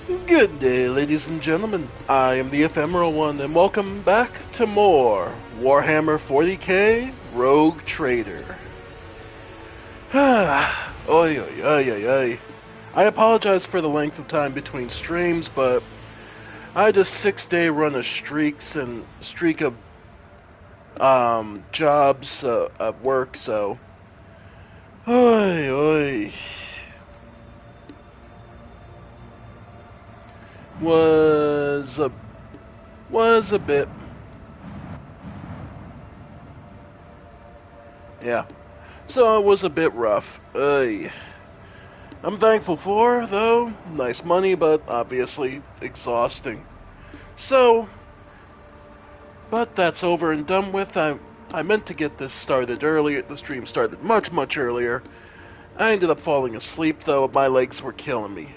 Good day, ladies and gentlemen. I am the Ephemeral One, and welcome back to more Warhammer 40k Rogue Trader. Oi, oi, oi, oi, oi. I apologize for the length of time between streams, but I had a 6-day run of streak of jobs at work, so oi, oi. Was a was a bit, yeah. So it was a bit rough. I'm thankful for, though, nice money, but obviously exhausting. So, but that's over and done with. I meant to get this started earlier. The stream started much, much earlier. I ended up falling asleep, though. My legs were killing me.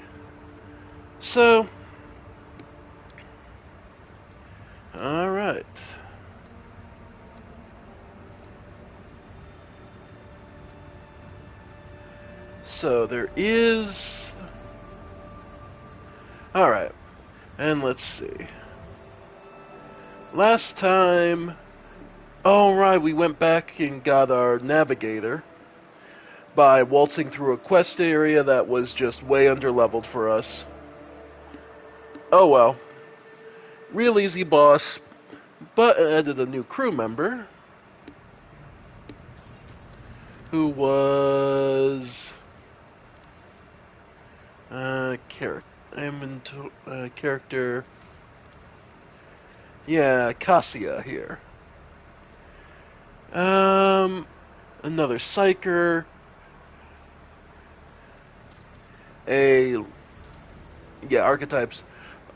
So, alright. So, there is. Alright. And let's see. Last time. Alright, we went back and got our navigator by waltzing through a quest area that was just way underleveled for us. Oh well. Real easy boss, but it added a new crew member who was character. Yeah, Cassia here. Another psyker, a archetypes,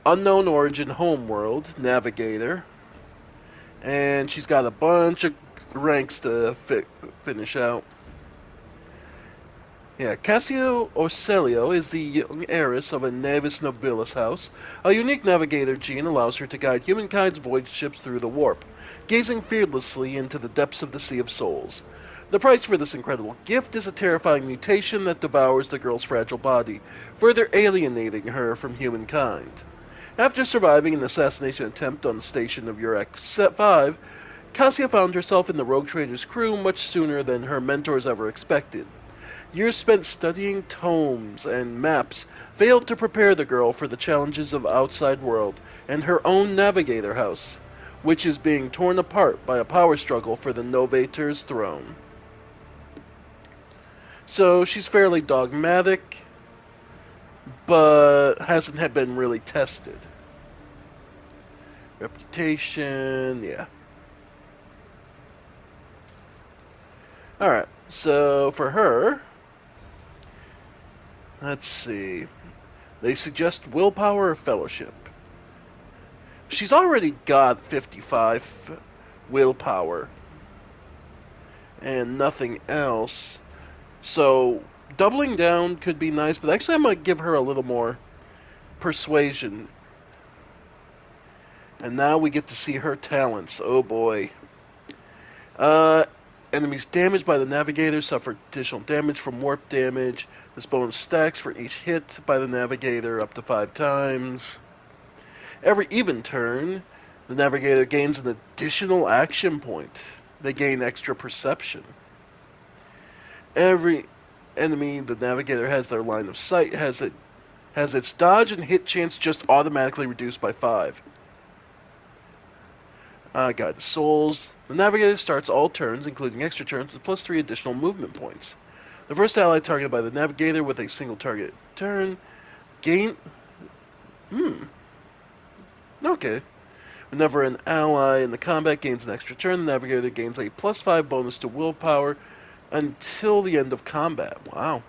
unknown origin, homeworld navigator, and she's got a bunch of ranks to finish out. Yeah, Cassio Orselio is the young heiress of a Navis Nobilis house. A unique navigator gene allows her to guide humankind's void ships through the warp, gazing fearlessly into the depths of the Sea of Souls. The price for this incredible gift is a terrifying mutation that devours the girl's fragile body, further alienating her from humankind. After surviving an assassination attempt on the station of Urex 5, Cassia found herself in the Rogue Trader's crew much sooner than her mentors ever expected. Years spent studying tomes and maps failed to prepare the girl for the challenges of outside world and her own navigator house, which is being torn apart by a power struggle for the Novator's throne. So she's fairly dogmatic, but hasn't been really tested. Reputation, yeah. Alright, so for her, let's see. They suggest willpower or fellowship. She's already got 55 willpower and nothing else. So doubling down could be nice, but actually I'm going to give her a little more persuasion. And now we get to see her talents. Oh boy. Enemies damaged by the navigator suffer additional damage from warp damage. This bonus stacks for each hit by the navigator up to 5 times. Every even turn, the navigator gains an additional action point. They gain extra perception. Every enemy the navigator has their line of sight has its dodge and hit chance just automatically reduced by 5. Guide to Souls. The navigator starts all turns, including extra turns, with plus 3 additional movement points. The first ally targeted by the navigator with a single target turn gain. Okay. Whenever an ally in the combat gains an extra turn, the navigator gains a plus 5 bonus to willpower until the end of combat. Wow.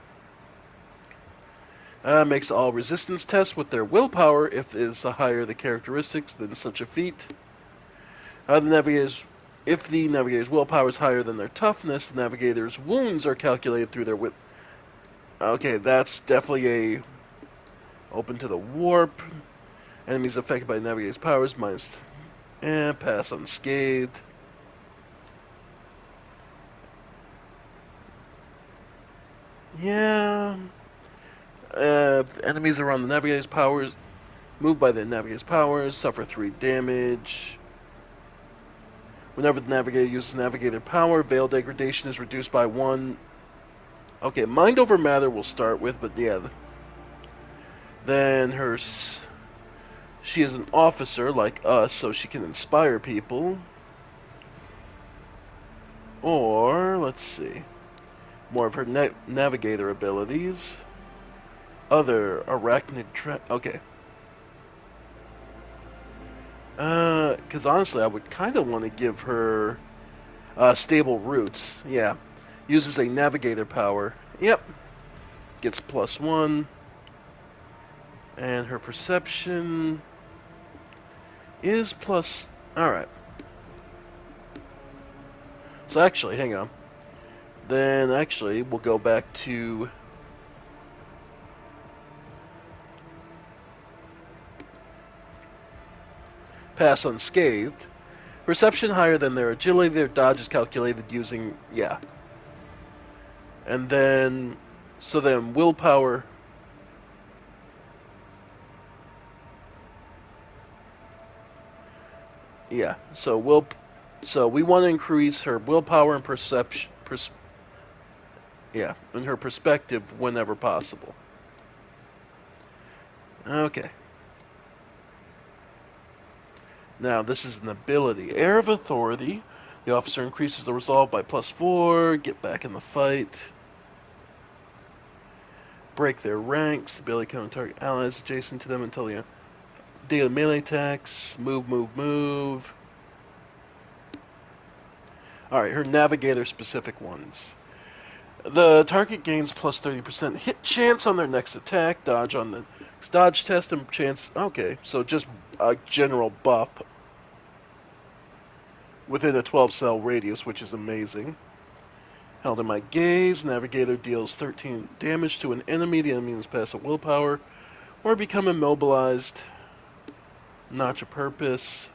Makes all resistance tests with their willpower if it is higher the characteristics than such a feat. If the navigator's willpower is higher than their toughness, the navigator's wounds are calculated through their wit. Okay, that's definitely a open to the warp. Enemies affected by the navigator's powers minus and pass unscathed. Yeah. Enemies around the navigator's powers Moved by the navigator's powers, suffer 3 damage. Whenever the navigator uses navigator power, veil degradation is reduced by 1. Okay, mind over matter we'll start with, but yeah. Then she is an officer like us, so she can inspire people. Or, let's see, more of her navigator abilities. Other arachnid okay. Because honestly, I would kind of want to give her stable roots. Yeah. Uses a navigator power. Yep. Gets +1. And her perception is plus. Alright. So actually, hang on. Then actually, we'll go back to. Pass unscathed. Perception higher than their agility. Their dodge is calculated using. Yeah. And then. So then, willpower. Yeah. So we want to increase her willpower and perception. Yeah, and her perspective whenever possible. Okay. Now, this is an ability. Air of Authority. The officer increases the resolve by +4. Get back in the fight. Break their ranks. Ability can target allies adjacent to them until the daily melee attacks. Move, move, move. Alright, her navigator specific ones. The target gains +30% hit chance on their next attack, dodge on the dodge test, and chance. Okay, so just a general buff within a 12-cell radius, which is amazing. Held in my gaze, navigator deals 13 damage to an enemy. The enemy must pass a willpower or become immobilized. Notch of purpose.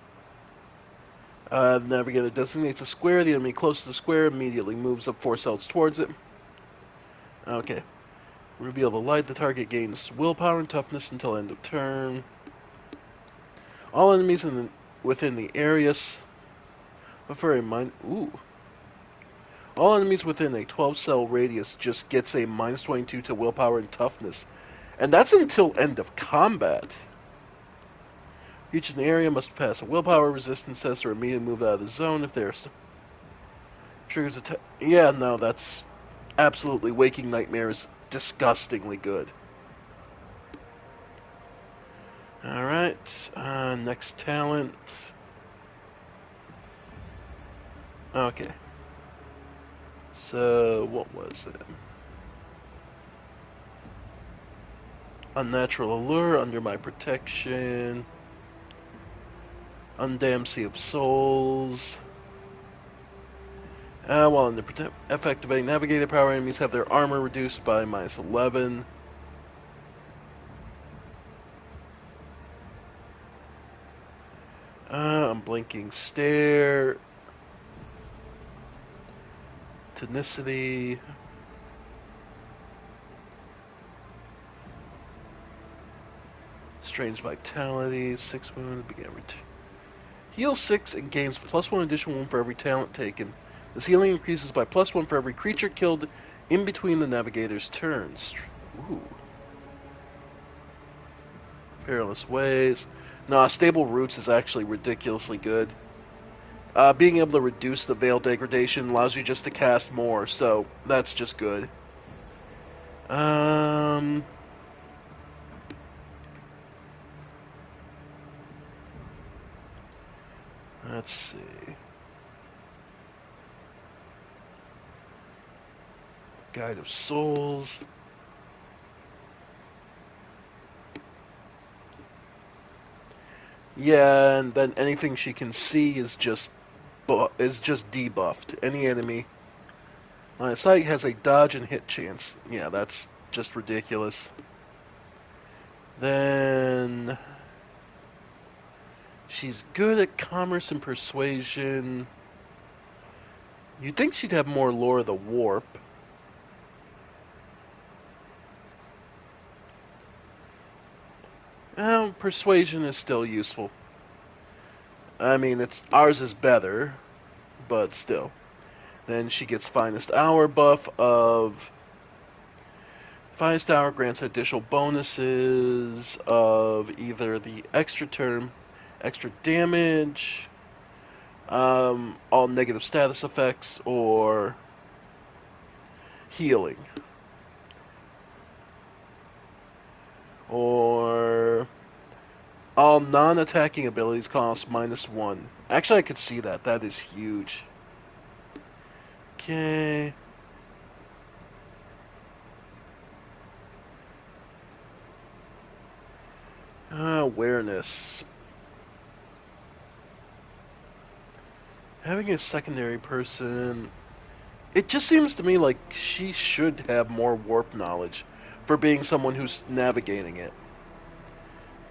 The navigator designates a square. The enemy closest to the square immediately moves up 4 cells towards it. Okay. Reveal the light. The target gains willpower and toughness until end of turn. All enemies within the area. Ooh. All enemies within a 12-cell radius just gets a -22 to willpower and toughness. And that's until end of combat. Each in the area must pass a willpower resistance test or immediately move out of the zone if there's triggers attack. Yeah, no, that's absolutely Waking Nightmare is disgustingly good. Alright, next talent. Okay. So, what was it? Unnatural Allure, Under My Protection. Undamned Sea of Souls. While in the effect of a navigator power, enemies have their armor reduced by -11. Unblinking Stare. Tonicity. Strange Vitality. 6 wounds. Begin Heal 6 and gains +1 additional wound for every talent taken. This healing increases by +1 for every creature killed in between the navigator's turns. Ooh. Perilous Ways. Nah, Stable Roots is actually ridiculously good. Being able to reduce the veil degradation allows you just to cast more, so that's just good. Let's see. Guide of Souls. Yeah, and then anything she can see is just debuffed. Any enemy on its sight has a dodge and hit chance. Yeah, that's just ridiculous. Then she's good at commerce and persuasion. You'd think she'd have more lore of the warp. Persuasion is still useful. I mean, ours is better, but still. Then she gets Finest Hour buff of Finest Hour grants additional bonuses of either the extra term, extra damage, all negative status effects, or healing. Or all non-attacking abilities cost -1. Actually, I could see that. That is huge. Okay. Awareness. Having a secondary person, it just seems to me like she should have more warp knowledge for being someone who's navigating it.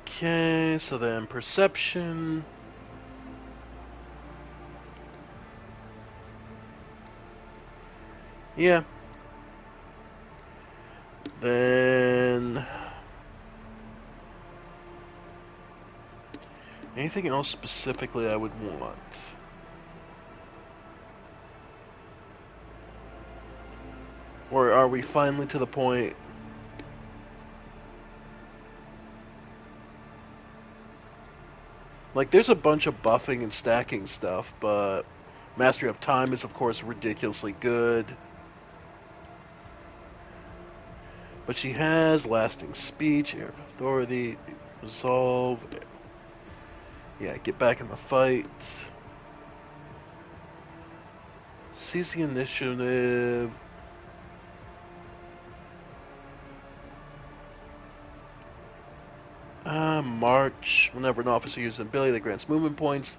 Okay, so then perception. Yeah. Then anything else specifically I would want? Or are we finally to the point? Like, there's a bunch of buffing and stacking stuff, but Mastery of Time is, of course, ridiculously good. But she has Lasting Speech, Air of Authority, Resolve. Yeah, get back in the fight. Seize the initiative. March. Whenever an officer uses an ability that grants movement points.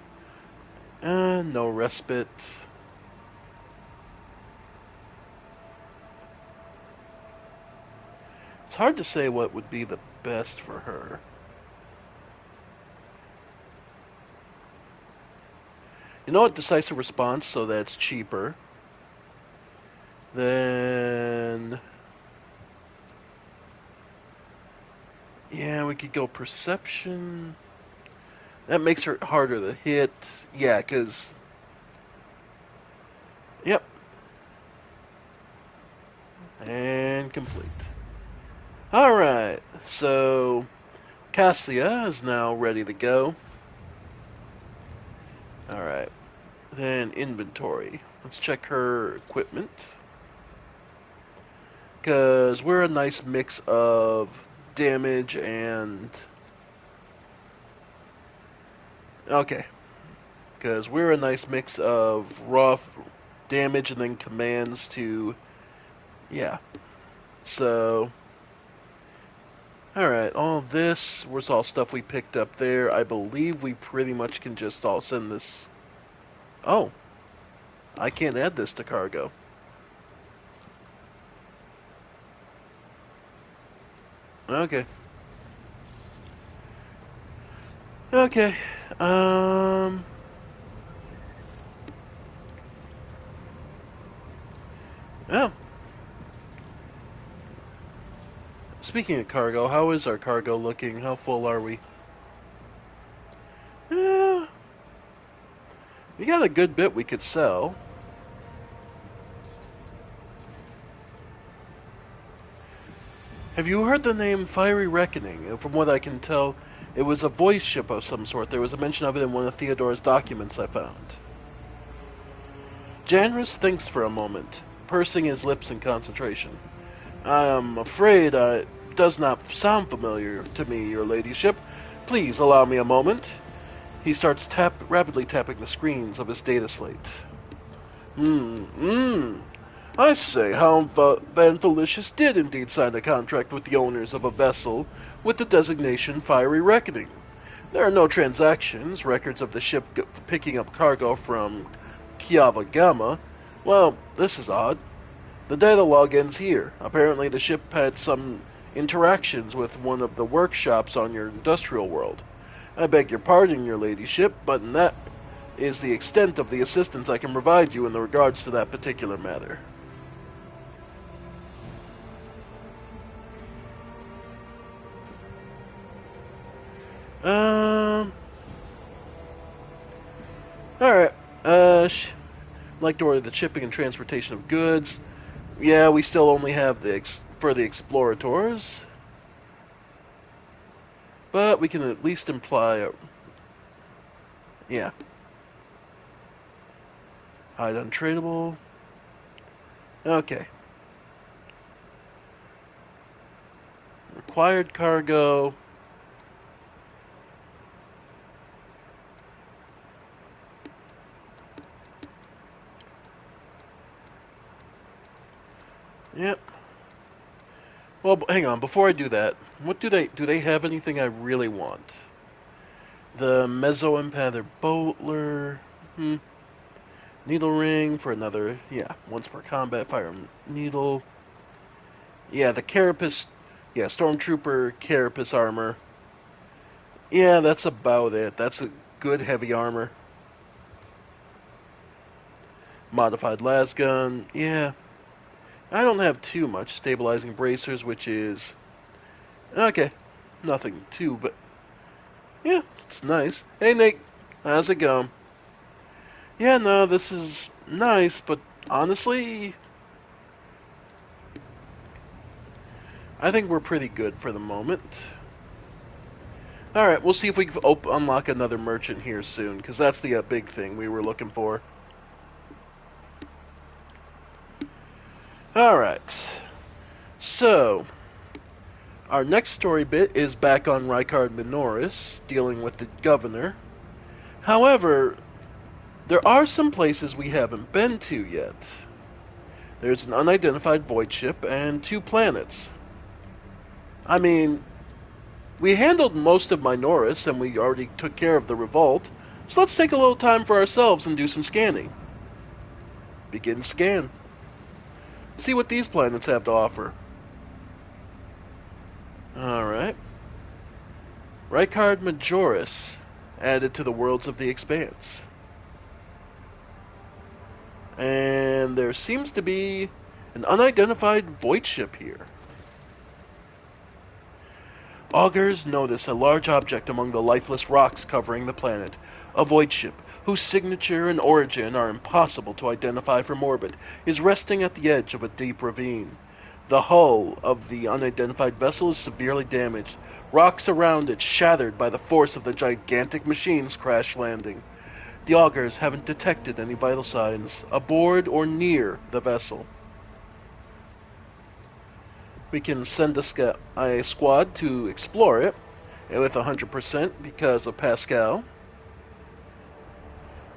No respite. It's hard to say what would be the best for her. You know what? Decisive response, so that's cheaper. Then... yeah, we could go perception. That makes her harder to hit. Yeah, because... yep. And complete. Alright, so... Cassia is now ready to go. Alright. Then inventory. Let's check her equipment. Because we're a nice mix of damage and... okay. Because we're a nice mix of raw damage and then commands to... yeah. So... alright, all this was all stuff we picked up there. I believe we pretty much can just all send this... oh. I can't add this to cargo. Okay. Okay. Oh. Speaking of cargo, how is our cargo looking? How full are we? Yeah. We got a good bit we could sell. Have you heard the name Fiery Reckoning? From what I can tell, it was a voice ship of some sort. There was a mention of it in one of Theodore's documents I found. Janrus thinks for a moment, pursing his lips in concentration. I am afraid it does not sound familiar to me, your ladyship. Please allow me a moment. He starts rapidly tapping the screens of his data slate. I say, how Van Felicius did indeed sign a contract with the owners of a vessel with the designation Fiery Reckoning. There are no transactions, records of the ship picking up cargo from Kiava Gamma. Well, this is odd. The data log ends here. Apparently the ship had some interactions with one of the workshops on your industrial world. I beg your pardon, your ladyship, but that is the extent of the assistance I can provide you in regards to that particular matter. Um. All right. Like to order the shipping and transportation of goods. Yeah, we still only have for the explorators, but we can at least imply yeah. Hide untradeable. Okay. Required cargo. Yep. Well, hang on. Before I do that, what do they have anything I really want? The Mesoempather Boatler. Needle ring for another. Yeah, once per combat fire needle. Yeah, the Carapace. Yeah, Stormtrooper Carapace armor. Yeah, that's about it. That's a good heavy armor. Modified lasgun. Yeah, I don't have too much. Stabilizing bracers, which is okay. Nothing too, but yeah, it's nice. Hey Nick, how's it going? Yeah, no, this is nice, but honestly, I think we're pretty good for the moment. All right, we'll see if we can unlock another merchant here soon, because that's the big thing we were looking for. All right, so our next story bit is back on Rykard Minoris, dealing with the governor. However, there are some places we haven't been to yet. There's an unidentified void ship and 2 planets. I mean, we handled most of Minoris and we already took care of the revolt, so let's take a little time for ourselves and do some scanning. Begin scan. See what these planets have to offer. Alright. Rykard Majoris, added to the Worlds of the Expanse. And there seems to be an unidentified void ship here. Augurs notice a large object among the lifeless rocks covering the planet. A void ship, whose signature and origin are impossible to identify from orbit, is resting at the edge of a deep ravine. The hull of the unidentified vessel is severely damaged, rocks around it shattered by the force of the gigantic machine's crash landing. The augurs haven't detected any vital signs aboard or near the vessel. We can send a squad to explore it with 100% because of Pascal.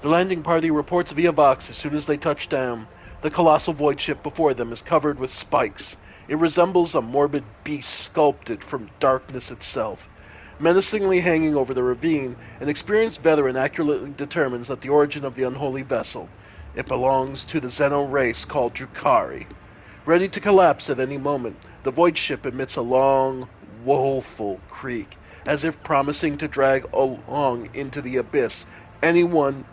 The landing party reports via Vox as soon as they touch down. The colossal void ship before them is covered with spikes. It resembles a morbid beast sculpted from darkness itself. Menacingly hanging over the ravine, an experienced veteran accurately determines that the origin of the unholy vessel. It belongs to the Xeno race called Drukari. Ready to collapse at any moment, the void ship emits a long, woeful creak, as if promising to drag along into the abyss anyone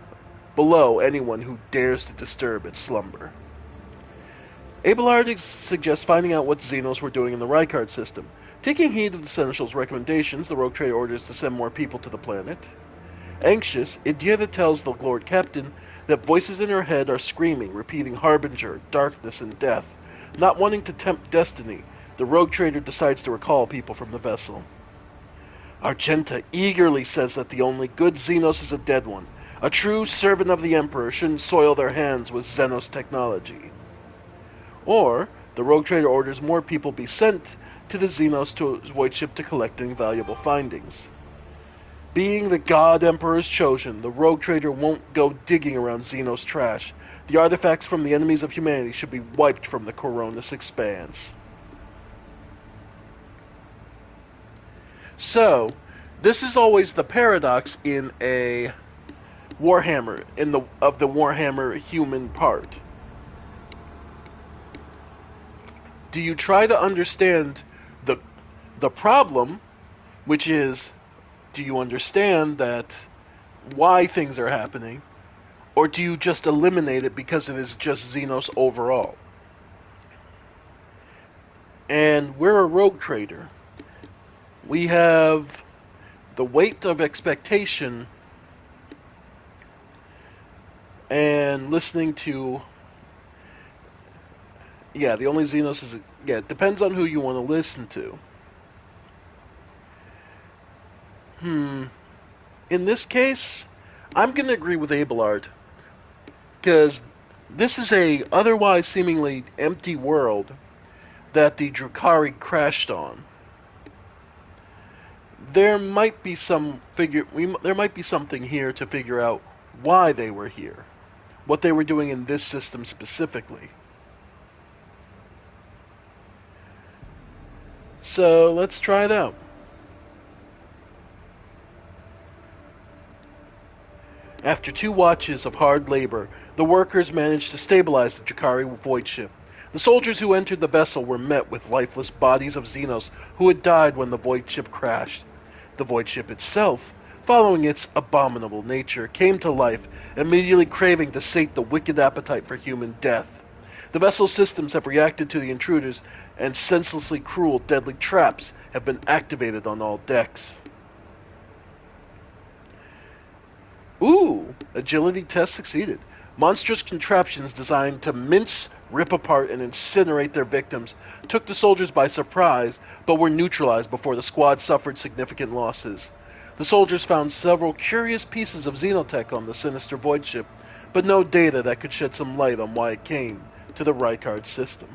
who dares to disturb its slumber. Abelard suggests finding out what Xenos were doing in the Rykard system. Taking heed of the Seneschal's recommendations, the Rogue Trader orders to send more people to the planet. Anxious, Idiota tells the Lord Captain that voices in her head are screaming, repeating Harbinger, darkness, and death. Not wanting to tempt destiny, the Rogue Trader decides to recall people from the vessel. Argenta eagerly says that the only good Xenos is a dead one. A true servant of the Emperor shouldn't soil their hands with Xenos technology. Or, the Rogue Trader orders more people be sent to the Xenos void ship to collect any valuable findings. Being the God Emperor's chosen, the Rogue Trader won't go digging around Xenos trash. The artifacts from the enemies of humanity should be wiped from the Coronis expanse. So, this is always the paradox in a Warhammer, of the Warhammer human part. Do you try to understand the problem, which is, do you understand that why things are happening, or do you just eliminate it because it is just Xenos overall? And we're a rogue trader. We have the weight of expectation and listening to, yeah, the only Xenos is, yeah, it depends on who you want to listen to. In this case, I'm going to agree with Abelard, because this is a otherwise seemingly empty world that the Drukhari crashed on. There might be there might be something here to figure out why they were here, what they were doing in this system specifically. So let's try it out. After 2 watches of hard labor, the workers managed to stabilize the Drukhari void ship. The soldiers who entered the vessel were met with lifeless bodies of Xenos who had died when the void ship crashed. The void ship itself, following its abominable nature, came to life, immediately craving to sate the wicked appetite for human death. The vessel's systems have reacted to the intruders, and senselessly cruel, deadly traps have been activated on all decks. Ooh, agility test succeeded. Monstrous contraptions designed to mince, rip apart, and incinerate their victims took the soldiers by surprise, but were neutralized before the squad suffered significant losses. The soldiers found several curious pieces of xenotech on the sinister void ship, but no data that could shed some light on why it came to the Rykard system.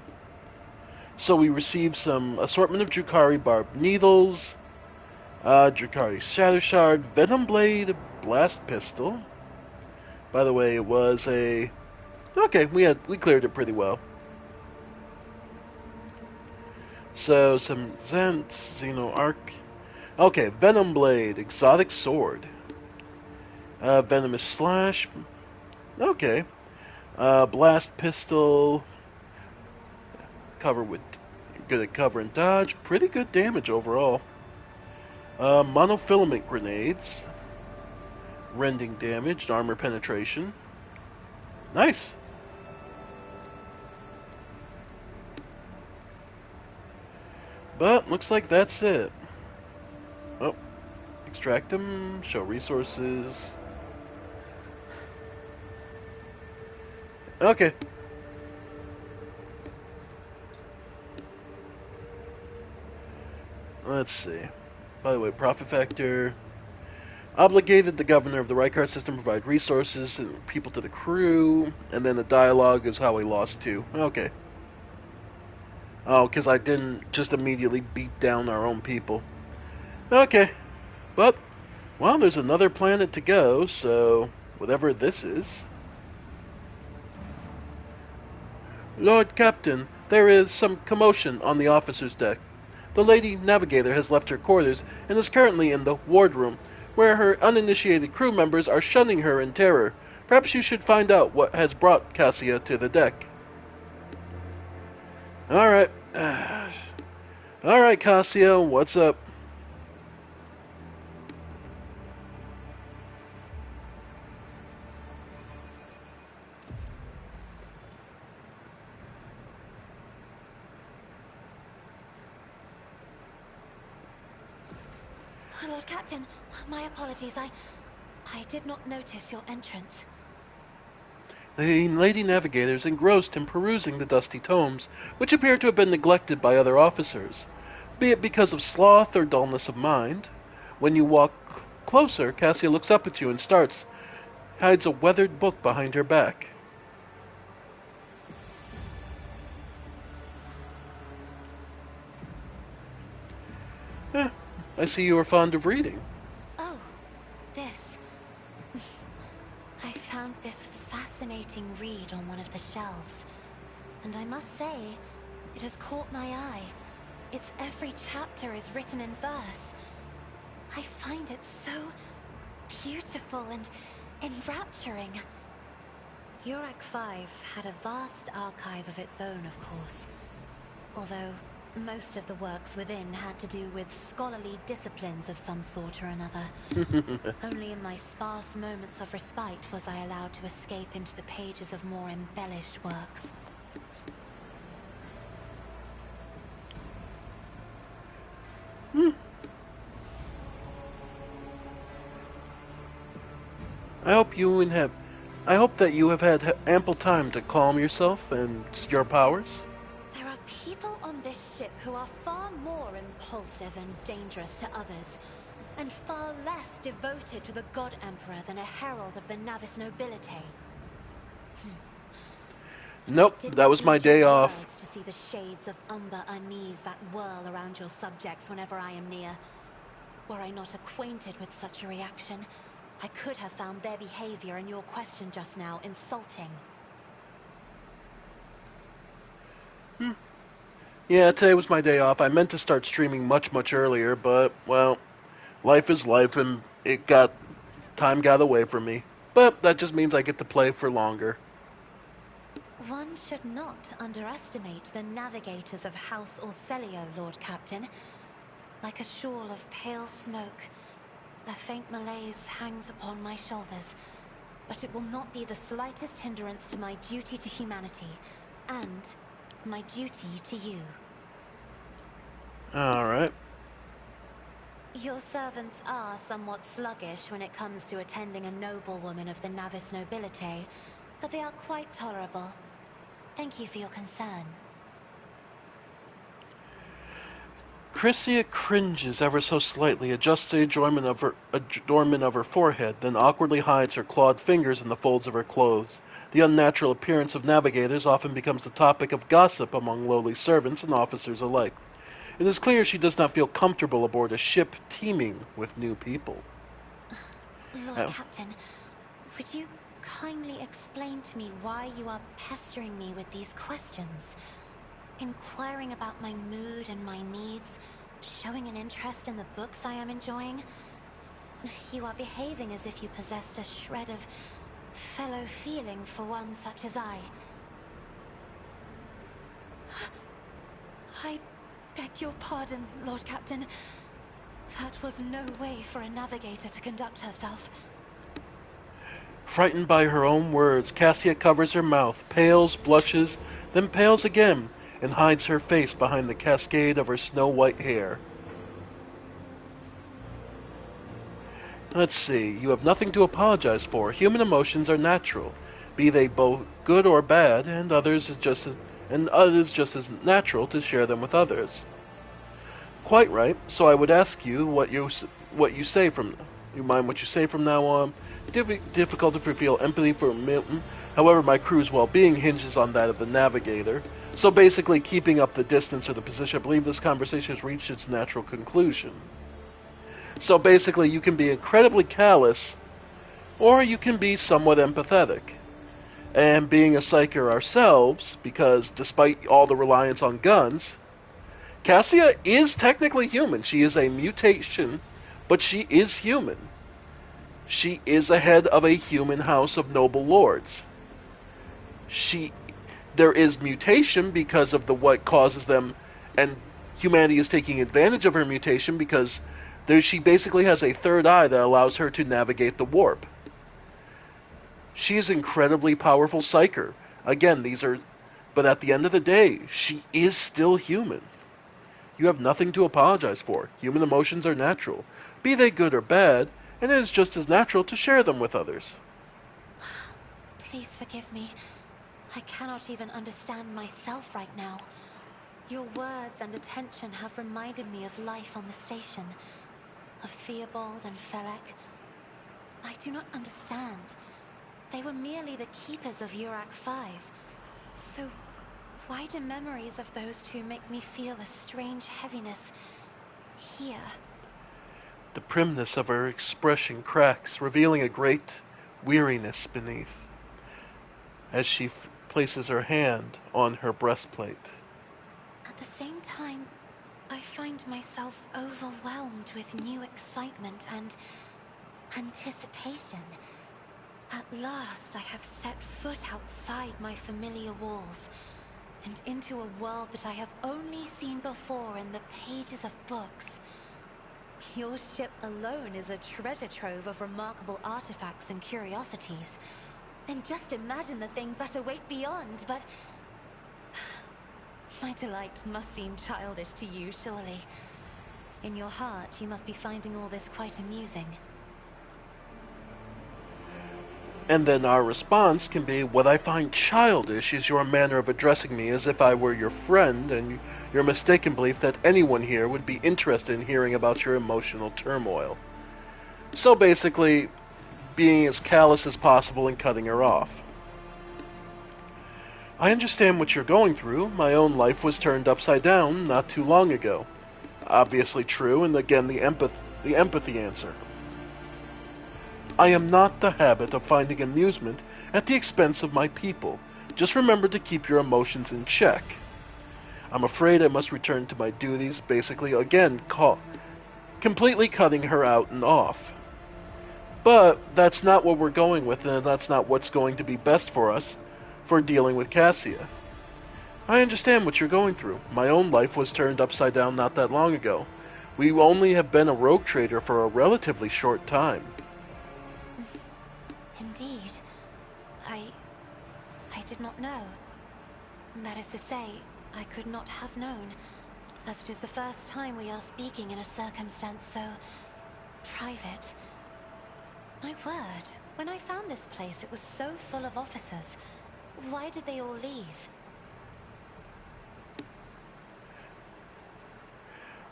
So we received some assortment of Drukhari barbed needles, Drukhari Shatter Shard, Venom Blade, Blast Pistol. By the way, it was a... Okay, we cleared it pretty well. So, some Zents, Xeno Arc. Okay, Venom Blade, Exotic Sword. Venomous Slash. Okay. Blast Pistol. Good at cover and dodge. Pretty good damage overall. Monofilament Grenades. Rending damage, armor penetration. Nice. But looks like that's it. Oh, extract them, show resources. Okay. Let's see. By the way, profit factor. Obligated the governor of the Rykard system to provide resources and people to the crew, and then the dialogue is how we lost 2. Okay. Oh, because I didn't just immediately beat down our own people. Okay. But, well, there's another planet to go, so whatever this is. Lord Captain, there is some commotion on the officer's deck. The Lady Navigator has left her quarters and is currently in the wardroom, where her uninitiated crew members are shunning her in terror. Perhaps you should find out what has brought Cassia to the deck. Alright. Alright, Cassia, what's up? Lord Captain, my apologies. I did not notice your entrance. The Lady Navigator is engrossed in perusing the dusty tomes, which appear to have been neglected by other officers, be it because of sloth or dullness of mind. When you walk closer, Cassia looks up at you and hides a weathered book behind her back. I see you are fond of reading. Oh, this. I found this fascinating read on one of the shelves, and I must say, it has caught my eye. Its every chapter is written in verse. I find it so beautiful and enrapturing. Urak 5 had a vast archive of its own, of course, although most of the works within had to do with scholarly disciplines of some sort or another. Only in my sparse moments of respite was I allowed to escape into the pages of more embellished works. I hope you and have I hope that you have had ample time to calm yourself and your powers. There are people on this ship who are far more impulsive and dangerous to others, and far less devoted to the God Emperor than a herald of the Navis nobility. But I Nope, did that not was my need your day off. words to see the shades of umber unease that whirl around your subjects whenever I am near. Were I not acquainted with such a reaction, I could have found their behavior and your question just now insulting. Yeah, today was my day off. I meant to start streaming much earlier, but, well, life is life and time got away from me. But that just means I get to play for longer. One should not underestimate the navigators of House Orselio, Lord Captain. Like a shawl of pale smoke, a faint malaise hangs upon my shoulders, but it will not be the slightest hindrance to my duty to humanity, and my duty to you. Alright. Your servants are somewhat sluggish when it comes to attending a noblewoman of the Navis nobility, but they are quite tolerable. Thank you for your concern. Chrysia cringes ever so slightly, adjusts the adornment of her forehead, then awkwardly hides her clawed fingers in the folds of her clothes. The unnatural appearance of navigators often becomes the topic of gossip among lowly servants and officers alike. It is clear she does not feel comfortable aboard a ship teeming with new people. Lord Captain, would you kindly explain to me why you are pestering me with these questions? Inquiring about my mood and my needs, showing an interest in the books I am enjoying. You are behaving as if you possessed a shred of fellow feeling for one such as I. I beg your pardon, Lord Captain. That was no way for a navigator to conduct herself. Frightened by her own words, Cassia covers her mouth, pales, blushes, then pales again, and hides her face behind the cascade of her snow-white hair. Let's see, you have nothing to apologize for. Human emotions are natural, be they both good or bad, and others just as natural to share them with others. Quite right. So I would ask you what you say from you mind what you say from now on. Difficult to feel empathy for Milton. However, my crew's well-being hinges on that of the navigator. So basically, keeping up the distance or the position, I believe this conversation has reached its natural conclusion. So basically, you can be incredibly callous, or you can be somewhat empathetic. And being a psyker ourselves, because despite all the reliance on guns, Cassia is technically human. She is a mutation, but she is human. She is the head of a human house of noble lords. There is mutation because of what causes them, and humanity is taking advantage of her mutation because she basically has a third eye that allows her to navigate the warp. She is incredibly powerful psyker. Again, but at the end of the day, she is still human. You have nothing to apologize for. Human emotions are natural, be they good or bad, and it is just as natural to share them with others. Please forgive me. I cannot even understand myself right now. Your words and attention have reminded me of life on the station, of Theobald and Felek. I do not understand. They were merely the keepers of Urak 5. So why do memories of those two make me feel a strange heaviness here? The primness of her expression cracks, revealing a great weariness beneath, as she places her hand on her breastplate. At the same time, I find myself overwhelmed with new excitement and anticipation. At last, I have set foot outside my familiar walls, and into a world that I have only seen before in the pages of books. Your ship alone is a treasure trove of remarkable artifacts and curiosities. And just imagine the things that await beyond, but my delight must seem childish to you, surely. In your heart, you must be finding all this quite amusing. And then our response can be, what I find childish is your manner of addressing me as if I were your friend, and your mistaken belief that anyone here would be interested in hearing about your emotional turmoil. So basically, being as callous as possible and cutting her off. I understand what you're going through. My own life was turned upside down not too long ago. Obviously true, and again the empathy answer. I am not the habit of finding amusement at the expense of my people. Just remember to keep your emotions in check. I'm afraid I must return to my duties, basically again completely cutting her out and off. But that's not what we're going with, and that's not what's going to be best for us for dealing with Cassia. I understand what you're going through. My own life was turned upside down not that long ago. We only have been a rogue trader for a relatively short time. Indeed. I did not know. That is to say, I could not have known, as it is the first time we are speaking in a circumstance so private. My word, when I found this place, it was so full of officers. Why did they all leave?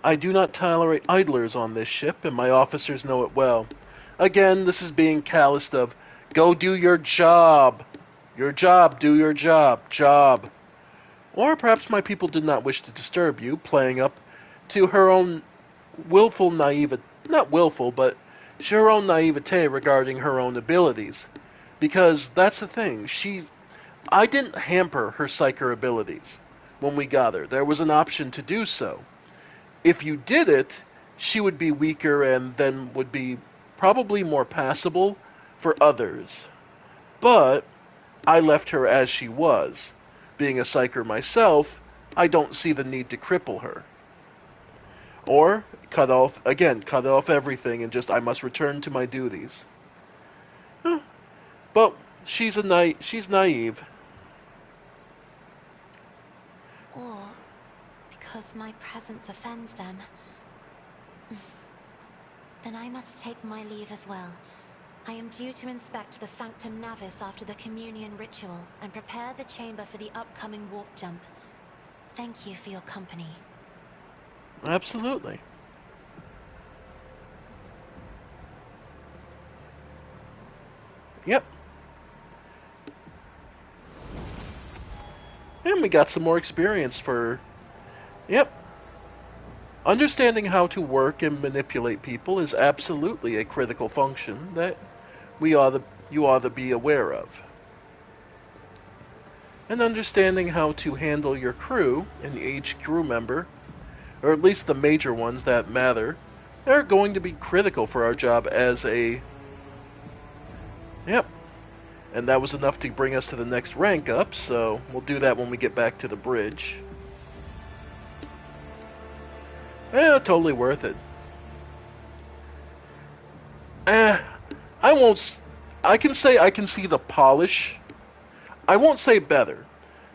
I do not tolerate idlers on this ship, and my officers know it well. Again, this is being calloused of, go do your job. Your job, do your job. Or perhaps my people did not wish to disturb you, playing up to her own willful naivete, not willful, but her own naivete regarding her own abilities. Because that's the thing, I didn't hamper her psyker abilities when we got her. There was an option to do so. If you did it, she would be weaker and then would be probably more passable for others. But I left her as she was. Being a psyker myself, I don't see the need to cripple her. Or cut off everything and just I must return to my duties. But she's naive. Or because my presence offends them. Then I must take my leave as well. I am due to inspect the Sanctum Navis after the communion ritual and prepare the chamber for the upcoming warp jump. Thank you for your company. Absolutely. Yep. And we got some more experience for... Yep. Understanding how to work and manipulate people is absolutely a critical function that you ought to be aware of. And understanding how to handle your crew and each crew member, or at least the major ones that matter, are going to be critical for our job as a... Yep. And that was enough to bring us to the next rank up, so we'll do that when we get back to the bridge. Yeah, totally worth it. I won't... I can say I can see the polish. I won't say better,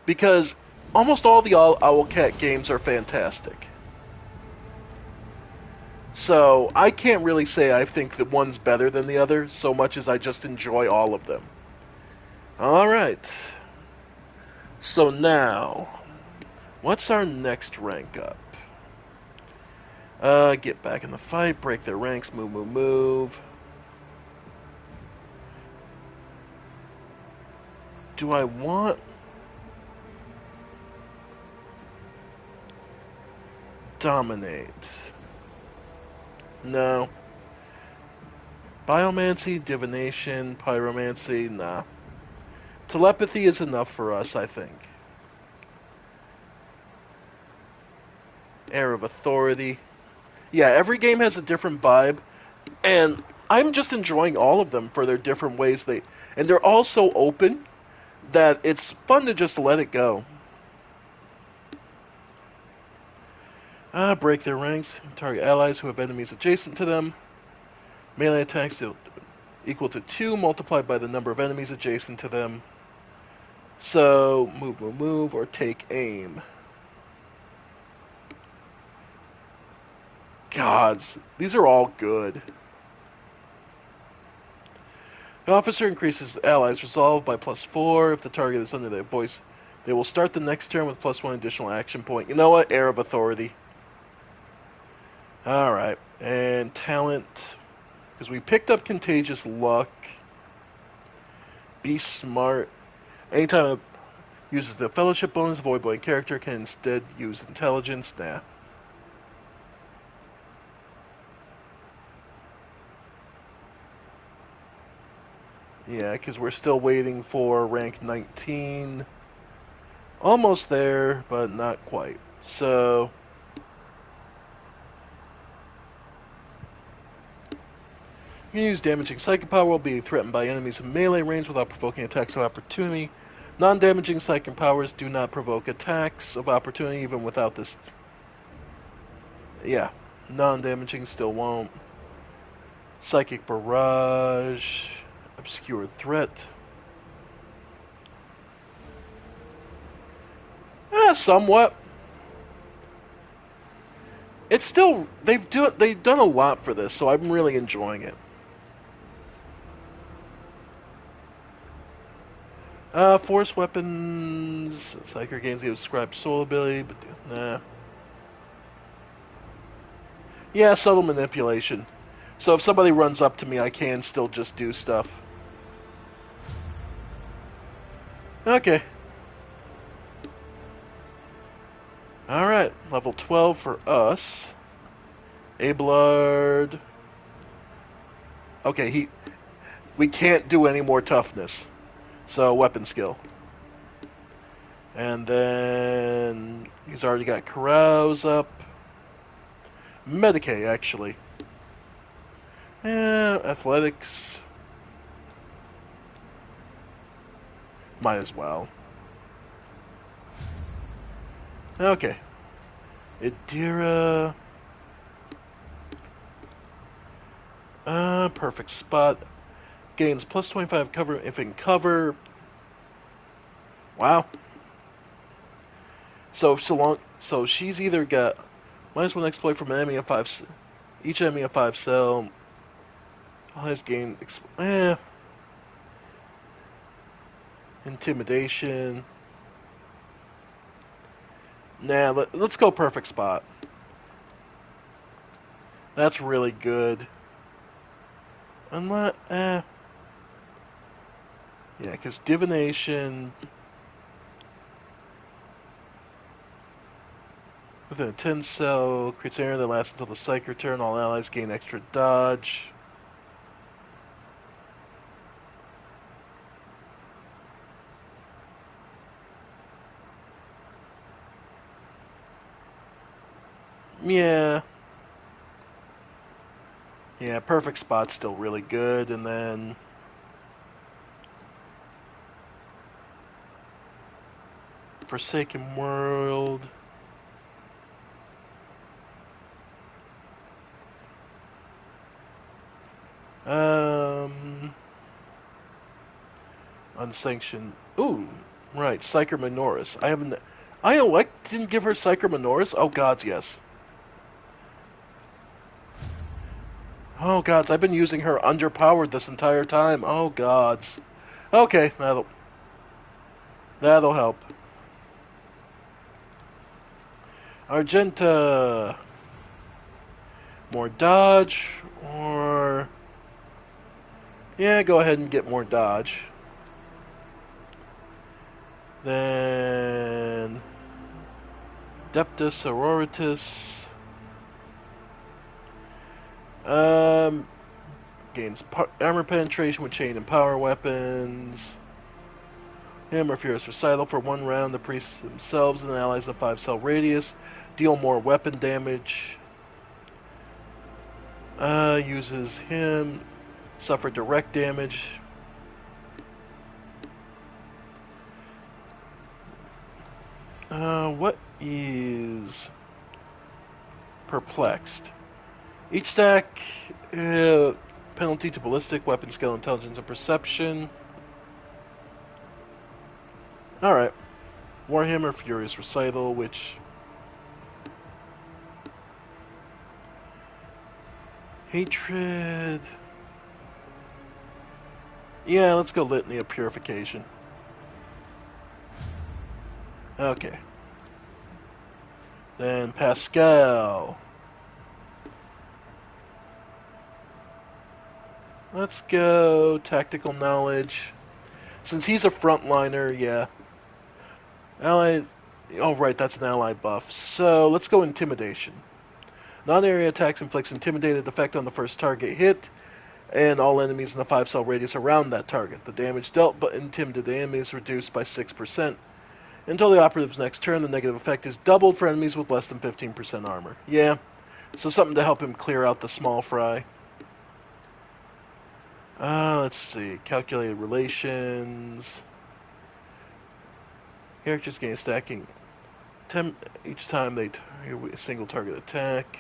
because almost all the Owlcat games are fantastic. So I can't really say I think that one's better than the other, so much as I just enjoy all of them. Alright. So now, what's our next rank up? Get back in the fight, break their ranks, move. Do I want... Dominate? No. Biomancy, divination, pyromancy, nah. Telepathy is enough for us, I think. Air of authority. Yeah, every game has a different vibe, and I'm just enjoying all of them for their different ways and they're all so open that it's fun to just let it go. Break their ranks. Target allies who have enemies adjacent to them. Melee attacks equal to 2 multiplied by the number of enemies adjacent to them. So, move, or take aim. Gods, these are all good. The officer increases the allies' resolve by +4. If the target is under their voice, they will start the next turn with +1 additional action point. You know what? Air of authority. Alright. And talent. Because we picked up contagious luck. Be smart. Anytime it uses the fellowship bonus, void boy character can instead use intelligence. Nah. Yeah, because we're still waiting for rank 19. Almost there, but not quite. So, you can use damaging psychic power while being threatened by enemies in melee range without provoking attacks of opportunity. Non-damaging psychic powers do not provoke attacks of opportunity even without this. Yeah, non-damaging still won't. Psychic barrage, obscure threat. Somewhat. It's still they've done a lot for this, so I'm really enjoying it. Force weapons. Psyker gains the ascribed soul ability, but nah. Yeah, subtle manipulation. So if somebody runs up to me, I can still just do stuff. Okay. Alright, level 12 for us. Abelard. Okay, we can't do any more toughness. So, weapon skill. And then he's already got Carouse up. Medicae, actually. Athletics. Might as well. Okay. Idira. Perfect spot. Gains plus 25 cover if in cover. Wow. So she's either got -1 exploit from an enemy of 5. Each enemy of 5 cell. Highest gain. Intimidation. Nah, let's go perfect spot. That's really good. Unless, yeah, because divination within a 10 cell creates an area that lasts until the psyker turn. All allies gain extra dodge. Yeah. Yeah, perfect spot's still really good, and then Forsaken World. Unsanctioned. Ooh, right, Psyker Minoris. I haven't. I didn't give her Psyker Minoris? Oh gods, yes. Oh gods, I've been using her underpowered this entire time. Oh gods. Okay, that'll help. Argenta. More dodge, or yeah, go ahead and get more dodge. Then Deptus Sororitas. Gains armor penetration with chain and power weapons. Hammer Furious Recital for 1 round. The priests themselves and the allies in a 5-cell radius deal more weapon damage. Uses him. Suffer direct damage. What is Perplexed? Each stack, penalty to ballistic, weapon skill, intelligence, and perception. Alright. Warhammer Furious Recital, which... Hatred... Yeah, let's go Litany of Purification. Okay. Then Pascal. Let's go Tactical Knowledge. Since he's a frontliner, yeah. Ally. Oh, right, that's an ally buff. So let's go Intimidation. Non-area attacks inflicts intimidated effect on the first target hit, and all enemies in the 5-cell radius around that target. The damage dealt but intimidated enemy is reduced by 6%. Until the operative's next turn, the negative effect is doubled for enemies with less than 15% armor. Yeah, so something to help him clear out the small fry. Let's see. Calculated relations. Characters gain stacking each time they single target attack.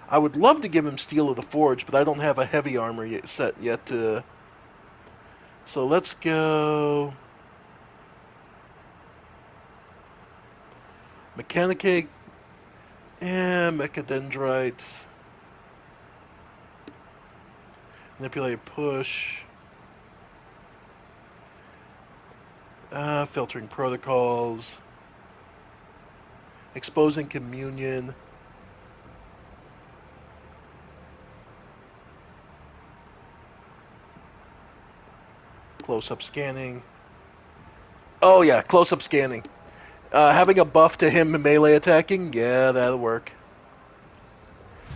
I would love to give him Steel of the Forge, but I don't have a heavy armor set yet. So let's go Mechanicate. Yeah, Mechadendrite. Manipulate push. Filtering protocols. Exposing communion. Close-up scanning. Oh yeah, close-up scanning. Having a buff to him melee attacking, yeah, that'll work.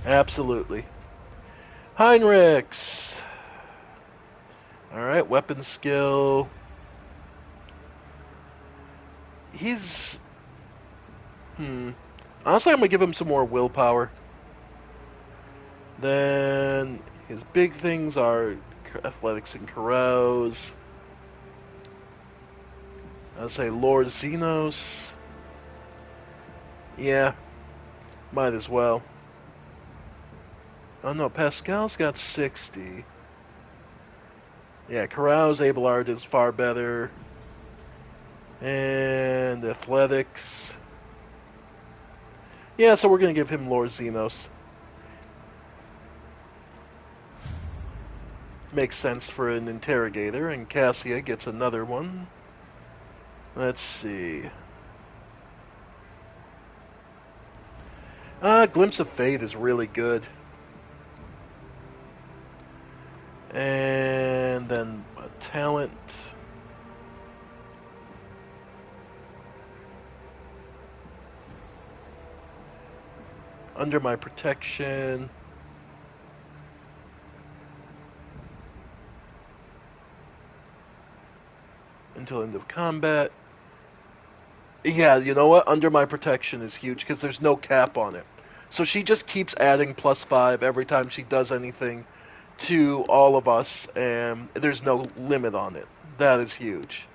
Absolutely. Heinrichs. Alright, weapon skill. He's... Honestly, I'm going to give him some more willpower. Then his big things are athletics and carouse. I'll say Lord Xenos. Yeah, might as well. Oh no, Pascal's got 60. Yeah, carouse, Abelard is far better. And athletics. Yeah, so we're going to give him Lord Xenos. Makes sense for an interrogator, and Cassia gets another one. Let's see. Glimpse of Fate is really good. And then a talent. Under my protection. Until end of combat. Yeah, you know what? Under my protection is huge because there's no cap on it. So she just keeps adding +5 every time she does anything to all of us, and there's no limit on it. That is huge.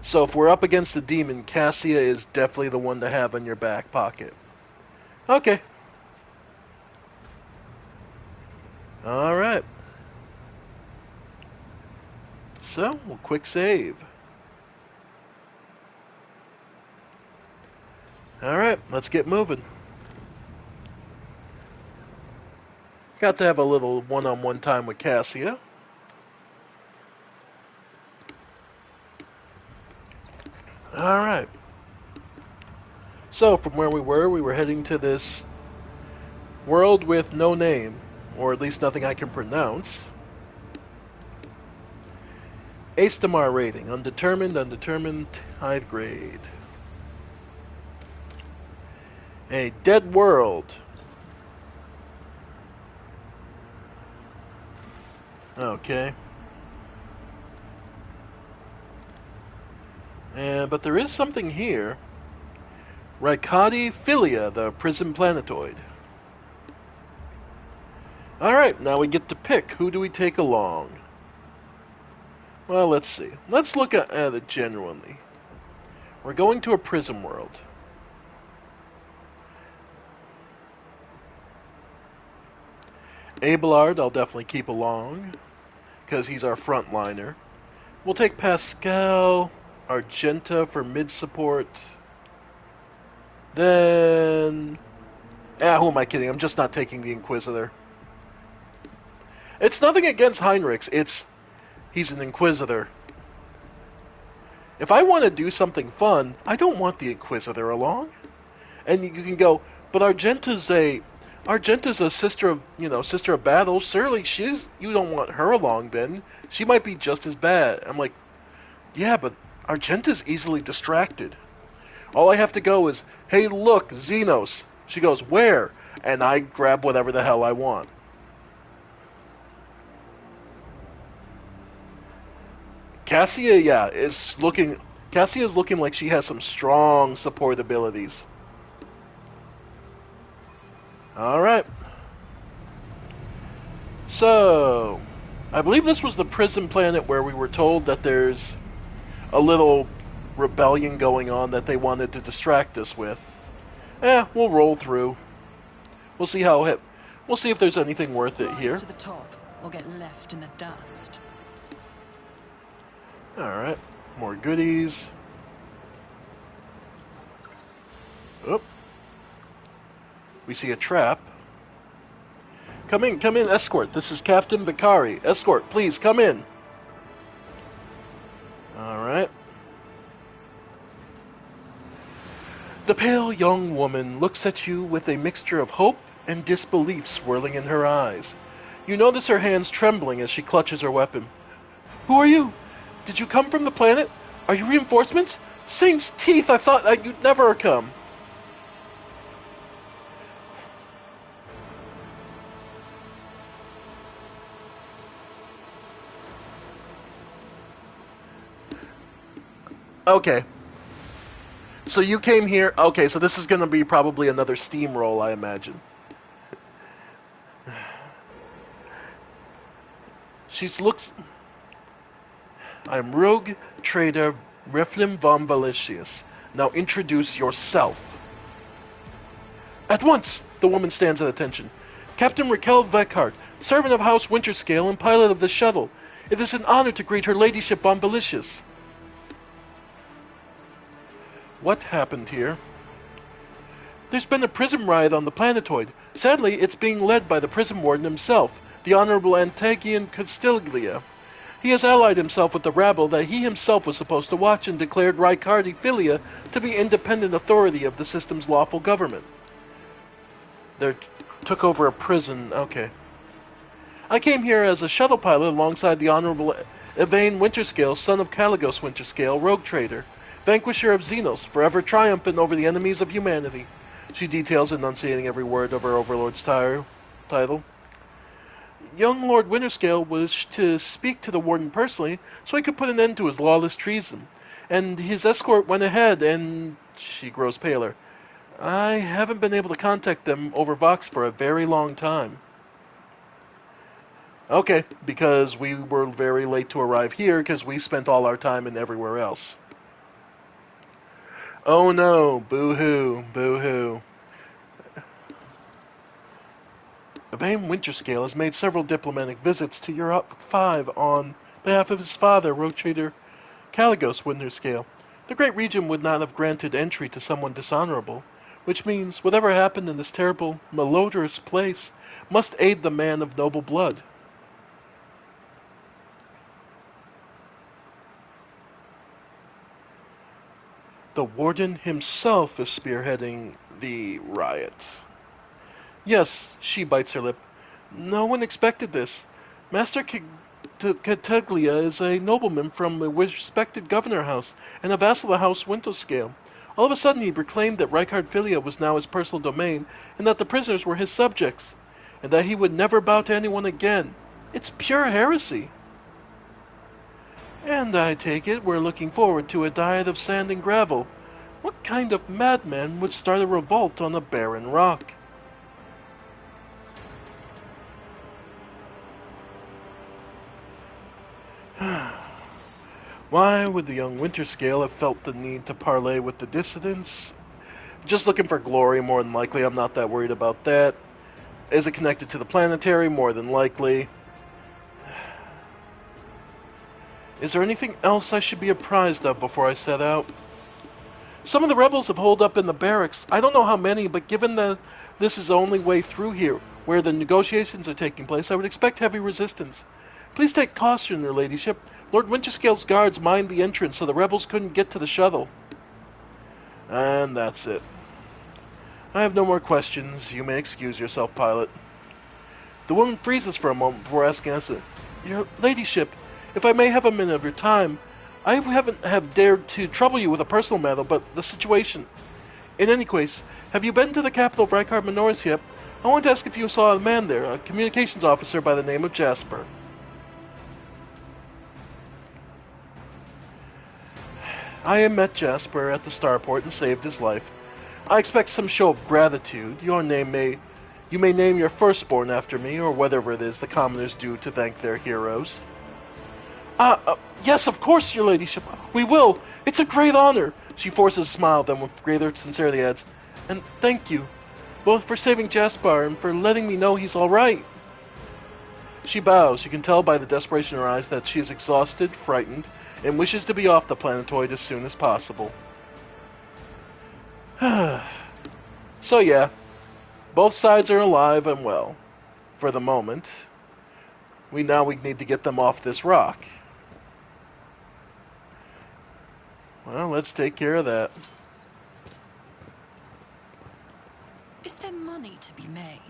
So if we're up against a demon, Cassia is definitely the one to have in your back pocket. Okay. Alright. So, we'll quick save. Alright, let's get moving. Got to have a little one-on-one time with Cassia. Alright. So, from where we were heading to this world with no name, or at least nothing I can pronounce. Astamar rating, undetermined, high grade. A dead world. Okay. But there is something here. Raikadi Philia, the prison planetoid. Alright, now we get to pick. Who do we take along? Well, let's see. Let's look at it genuinely. We're going to a prison world. Abelard, I'll definitely keep along, because he's our frontliner. We'll take Pascal, Argenta for mid-support. Then... who am I kidding? I'm just not taking the Inquisitor. It's nothing against Heinrichs. He's an Inquisitor. If I want to do something fun, I don't want the Inquisitor along. And you can go, but Argenta's a sister of, sister of battle. Surely you don't want her along then. She might be just as bad. I'm like, yeah, but Argenta's easily distracted. All I have to go is, hey, look, Xenos. She goes, where? And I grab whatever the hell I want. Cassia is looking like she has some strong support abilities. Alright. So, I believe this was the prison planet where we were told that there's a little rebellion going on that they wanted to distract us with. We'll roll through. We'll see if there's anything worth it here. Rise to the top, or get left in the dust. Alright, more goodies. Oop. We see a trap. Come in, escort. This is Captain Vicari. Escort, please, come in. Alright. The pale young woman looks at you with a mixture of hope and disbelief swirling in her eyes. You notice her hands trembling as she clutches her weapon. Who are you? Did you come from the planet? Are you reinforcements? Saint's teeth, I thought you'd never come. Okay. So you came here. Okay, so this is going to be probably another steamroll, I imagine. I'm Rogue Trader Reflim von Valicius. Now introduce yourself. At once! The woman stands at attention. Captain Raquel Veckhart, servant of House Winterscale and pilot of the shuttle. It is an honor to greet her ladyship von Valicius. What happened here? There's been a prison riot on the planetoid. Sadly, it's being led by the prison warden himself, the Honorable Antagian Castiglia. He has allied himself with the rabble that he himself was supposed to watch and declared Rhycardi to be independent authority of the system's lawful government. They took over a prison. Okay. I came here as a shuttle pilot alongside the Honorable Evane Winterscale, son of Caligos Winterscale, rogue trader, vanquisher of Xenos, forever triumphant over the enemies of humanity. She details, enunciating every word of her overlord's title. Young Lord Winterscale wished to speak to the warden personally so he could put an end to his lawless treason. And his escort went ahead and... She grows paler. I haven't been able to contact them over Vox for a very long time. Okay, because we were very late to arrive here because we spent all our time in everywhere else. Oh no, boo-hoo, boo-hoo. Evane Winterscale has made several diplomatic visits to Europe 5 on behalf of his father, rogue trader Caligos Winterscale. The great region would not have granted entry to someone dishonorable, which means whatever happened in this terrible, malodorous place must aid the man of noble blood. The warden himself is spearheading the riot. Yes, she bites her lip. No one expected this. Master Cataglia is a nobleman from a respected governor house and a vassal of House Winterscale. All of a sudden he proclaimed that Rhycardi was now his personal domain and that the prisoners were his subjects, and that he would never bow to anyone again. It's pure heresy. And I take it we're looking forward to a diet of sand and gravel. What kind of madman would start a revolt on a barren rock? Why would the young Winterscale have felt the need to parley with the dissidents? Just looking for glory, more than likely. I'm not that worried about that. Is it connected to the planetary? More than likely. Is there anything else I should be apprised of before I set out? Some of the rebels have holed up in the barracks. I don't know how many, but given the This is the only way through here. Where the negotiations are taking place, I would expect heavy resistance. Please take caution, Your Ladyship. Lord Winterscale's guards mined the entrance so the rebels couldn't get to the shuttle. And that's it. I have no more questions. You may excuse yourself, pilot. The woman freezes for a moment before asking us, Your Ladyship, if I may have a minute of your time, I haven't have dared to trouble you with a personal matter, but the situation. In any case, have you been to the capital of Rykard Minoris yet? I want to ask if you saw a man there, a communications officer by the name of Jasper. I have met Jasper at the starport and saved his life. I expect some show of gratitude. You may name your firstborn after me, or whatever it is the commoners do to thank their heroes. Yes, of course, Your Ladyship. We will. It's a great honor. She forces a smile, then with greater sincerity adds, and thank you, both for saving Jasper and for letting me know he's all right. She bows. You can tell by the desperation in her eyes that she is exhausted, frightened, and wishes to be off the planetoid as soon as possible. So yeah, both sides are alive and well, for the moment. We need to get them off this rock. Well, let's take care of that. Is there money to be made?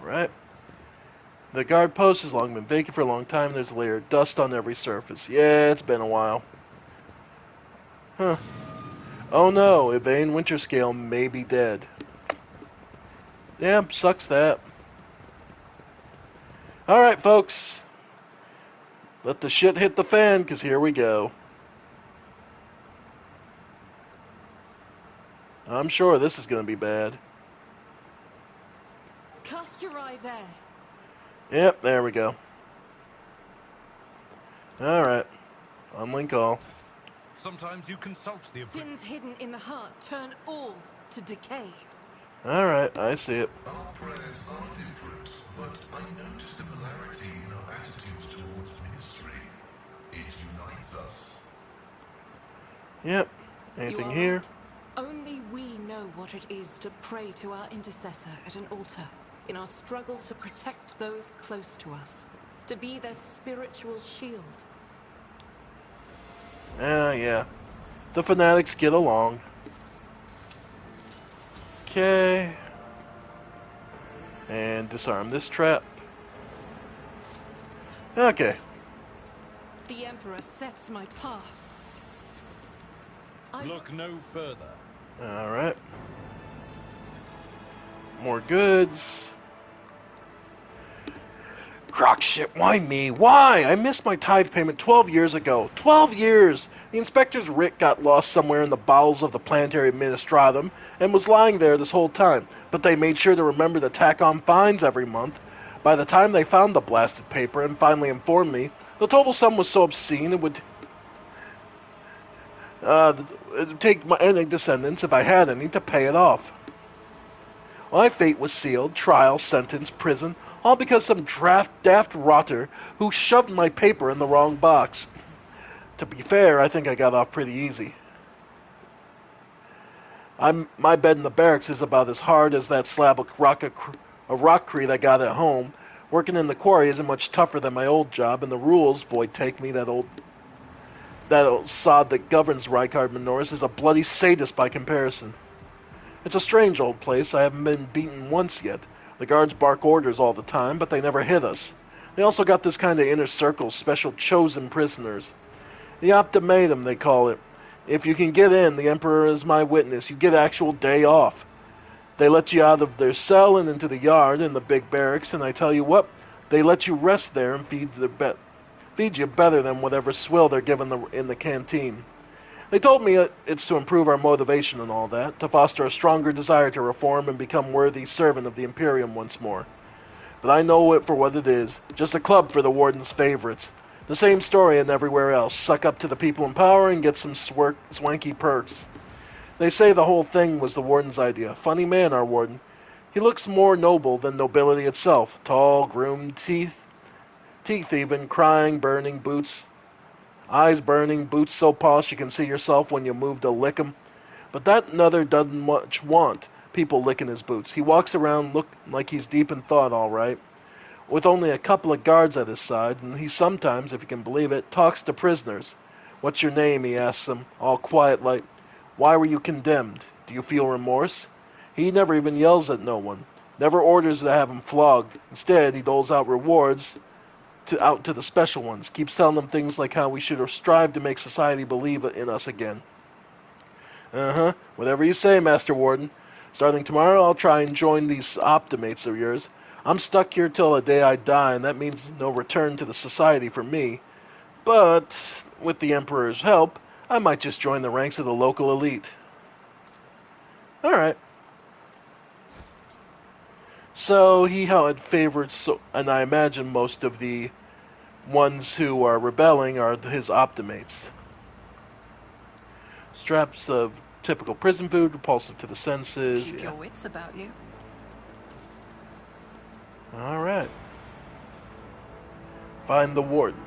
Alright. The guard post has long been vacant for a long time. There's a layer of dust on every surface. Yeah, it's been a while. Huh. Oh no, Yvain Winterscale may be dead. Yeah, sucks that. Alright, folks. Let the shit hit the fan, because here we go. I'm sure this is going to be bad. Cast your eye there. Yep, there we go. Alright. Unlink all. Sometimes you consult the Sins hidden in the heart turn all to decay. Alright, I see it. Our prayers are different, but I notice similarity in our attitudes towards ministry. It unites us. Yep. Anything here? Right. Only we know what it is to pray to our intercessor at an altar, in our struggle to protect those close to us, to be their spiritual shield. Yeah. The fanatics get along. Okay. And disarm this trap. Okay. The Emperor sets my path. Look no further. Alright. More goods. Croc shit, why me? Why? I missed my tithe payment 12 years ago. 12 years! The inspector's writ got lost somewhere in the bowels of the planetary administratum and was lying there this whole time, but they made sure to remember to tack on fines every month. By the time they found the blasted paper and finally informed me, the total sum was so obscene it would take any descendants, if I had any, to pay it off. My fate was sealed, trial, sentence, prison, all because some daft rotter who shoved my paper in the wrong box. To be fair, I think I got off pretty easy. My bed in the barracks is about as hard as that slab of rockcrete I got at home. Working in the quarry isn't much tougher than my old job, and the rules, boy take me, that old sod that governs Rykard Minoris is a bloody sadist by comparison. It's a strange old place. I haven't been beaten once yet. The guards bark orders all the time, but they never hit us. They also got this kind of inner circle, special chosen prisoners. The optimatum, they call it. If you can get in, the Emperor is my witness, you get actual day off. They let you out of their cell and into the yard in the big barracks, and I tell you what, they let you rest there and feed you better than whatever swill they're given in the canteen. They told me it's to improve our motivation and all that, to foster a stronger desire to reform and become worthy servant of the Imperium once more. But I know it for what it is, just a club for the Warden's favorites. The same story and everywhere else. Suck up to the people in power and get some swanky perks. They say the whole thing was the Warden's idea. Funny man, our Warden. He looks more noble than nobility itself. Tall, groomed, teeth even, crying, burning, boots. Eyes burning, boots so polished you can see yourself when you move to lick 'em. But that another doesn't much want. people licking his boots. He walks around look like he's deep in thought, all right, with only a couple of guards at his side, and he sometimes, if you can believe it, talks to prisoners. What's your name? He asks them, all quiet like, why were you condemned? Do you feel remorse? He never even yells at no one, never orders to have him flogged. Instead, he doles out rewards out to the special ones, keeps telling them things like how we should strive to make society believe in us again. Uh-huh, whatever you say, Master Warden. Starting tomorrow, I'll try and join these optimates of yours. I'm stuck here till the day I die, and that means no return to the society for me. But, with the Emperor's help, I might just join the ranks of the local elite. Alright. So, he had favorites, and I imagine most of the ones who are rebelling are his optimates. Straps of typical prison food, repulsive to the senses. Keep your wits about you. Alright. Find the warden.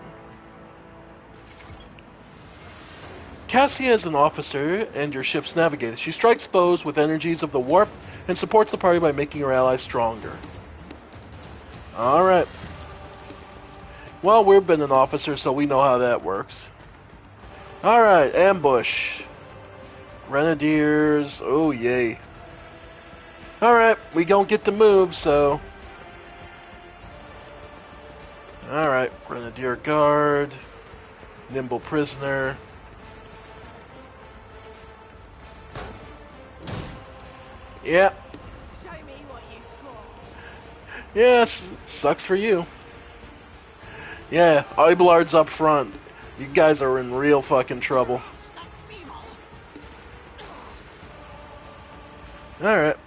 Cassia is an officer and your ship's navigator. She strikes foes with energies of the warp and supports the party by making her allies stronger. Alright. Well, we've been an officer, so we know how that works. Alright, ambush. Grenadiers. Oh, yay. Alright, we don't get to move, so... Alright, Grenadier Guard. Nimble Prisoner. Yeah. Show me what you've got. Yes, sucks for you. Yeah, Abelard's up front. You guys are in real fucking trouble. Alright.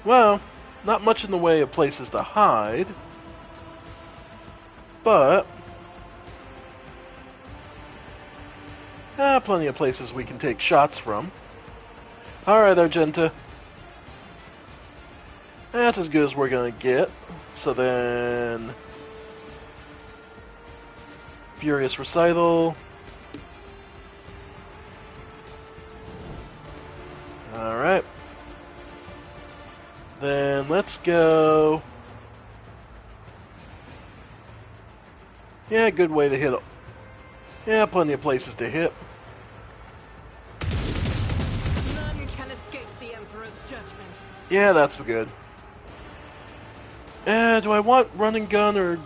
Well, not much in the way of places to hide. But... plenty of places we can take shots from. Alright, Argenta. That's as good as we're gonna get. So then... Furious Recital. Alright. Then let's go... Yeah, good way to hit. Yeah, plenty of places to hit. None can escape the Emperor's judgment. Yeah, that's good. Do I want run and gun or...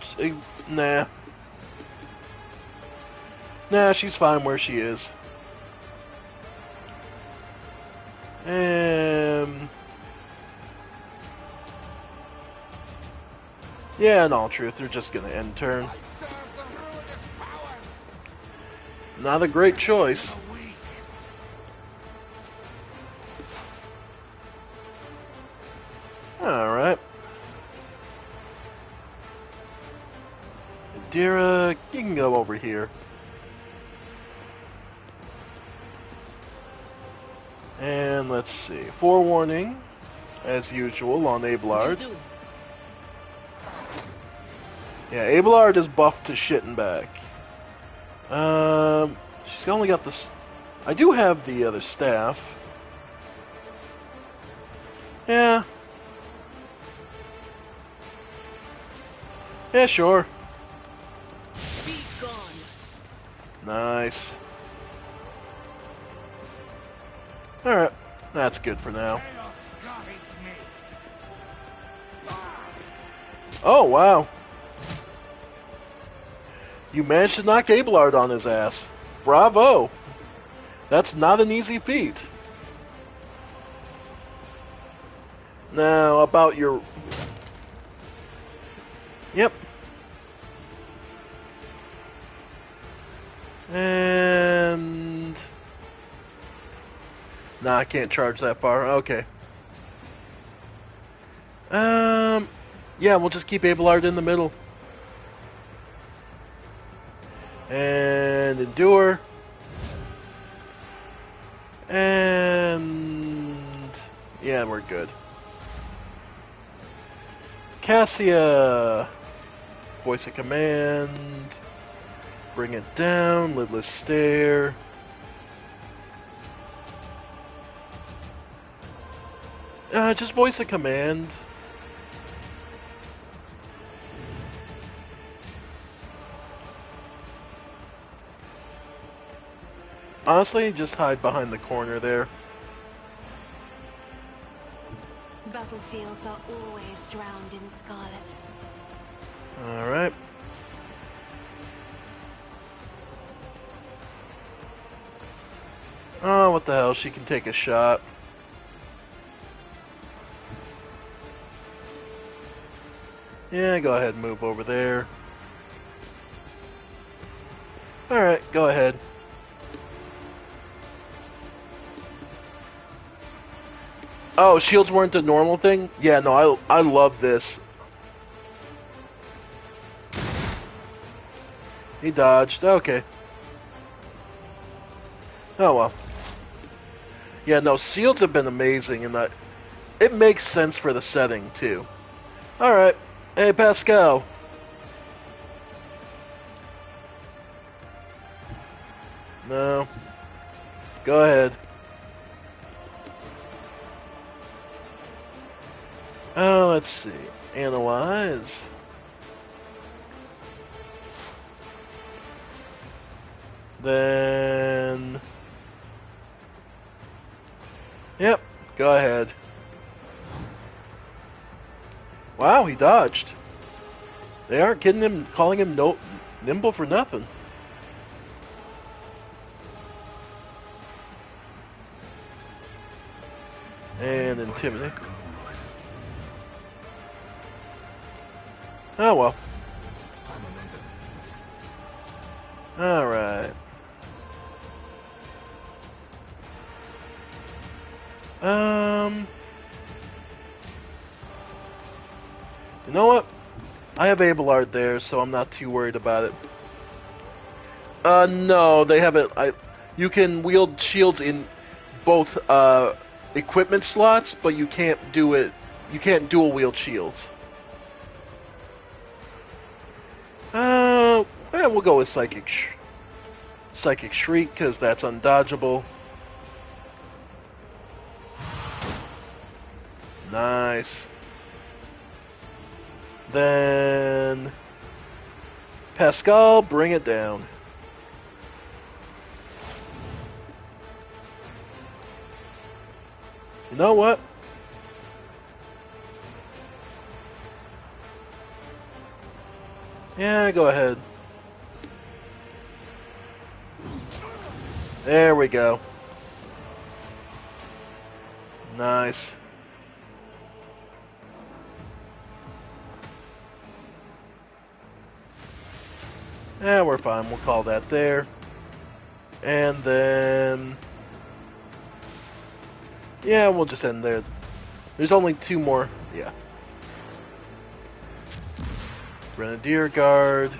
nah. Nah, she's fine where she is. Yeah, in all truth, they're just gonna end turn. Not a great choice. Alright. Adira, you can go over here. And let's see. Forewarning, as usual, on Abelard. Yeah, Abelard is buffed to shit and back. She's only got this. I do have the other staff. Yeah. Yeah, sure. Be gone. Nice. Alright, that's good for now. Oh, wow. You managed to knock Abelard on his ass. Bravo. That's not an easy feat. Now, about your... Yep. And... Nah, I can't charge that far. Okay. Yeah, we'll just keep Abelard in the middle. And endure. And... yeah, we're good. Cassia. Voice of command. Bring it down. Lidless stare. Just voice a command. Honestly, just hide behind the corner there. Battlefields are always drowned in scarlet. Alright. Oh, what the hell? She can take a shot. Yeah, go ahead and move over there. Alright, go ahead. Oh, shields weren't a normal thing? Yeah, no, I love this. He dodged. Okay. Oh well. Yeah, no, shields have been amazing, and that it makes sense for the setting too. All right. Hey, Pascal. No. Go ahead. Oh, let's see. Analyze. Then... Yep, go ahead. Wow, he dodged. They aren't kidding him, calling him nimble for nothing. And intimidate. Oh well. Alright. You know what? I have Abelard there, so I'm not too worried about it. No, they haven't. You can wield shields in both equipment slots, but you can't do it. You can't dual wield shields. Yeah, we'll go with Psychic Shriek because that's undodgeable. Nice. Then Pascal, bring it down. You know what? Yeah, go ahead. There we go. Nice. Yeah, we're fine. We'll call that there. And then... yeah, we'll just end there. There's only two more. Yeah. Grenadier Guard.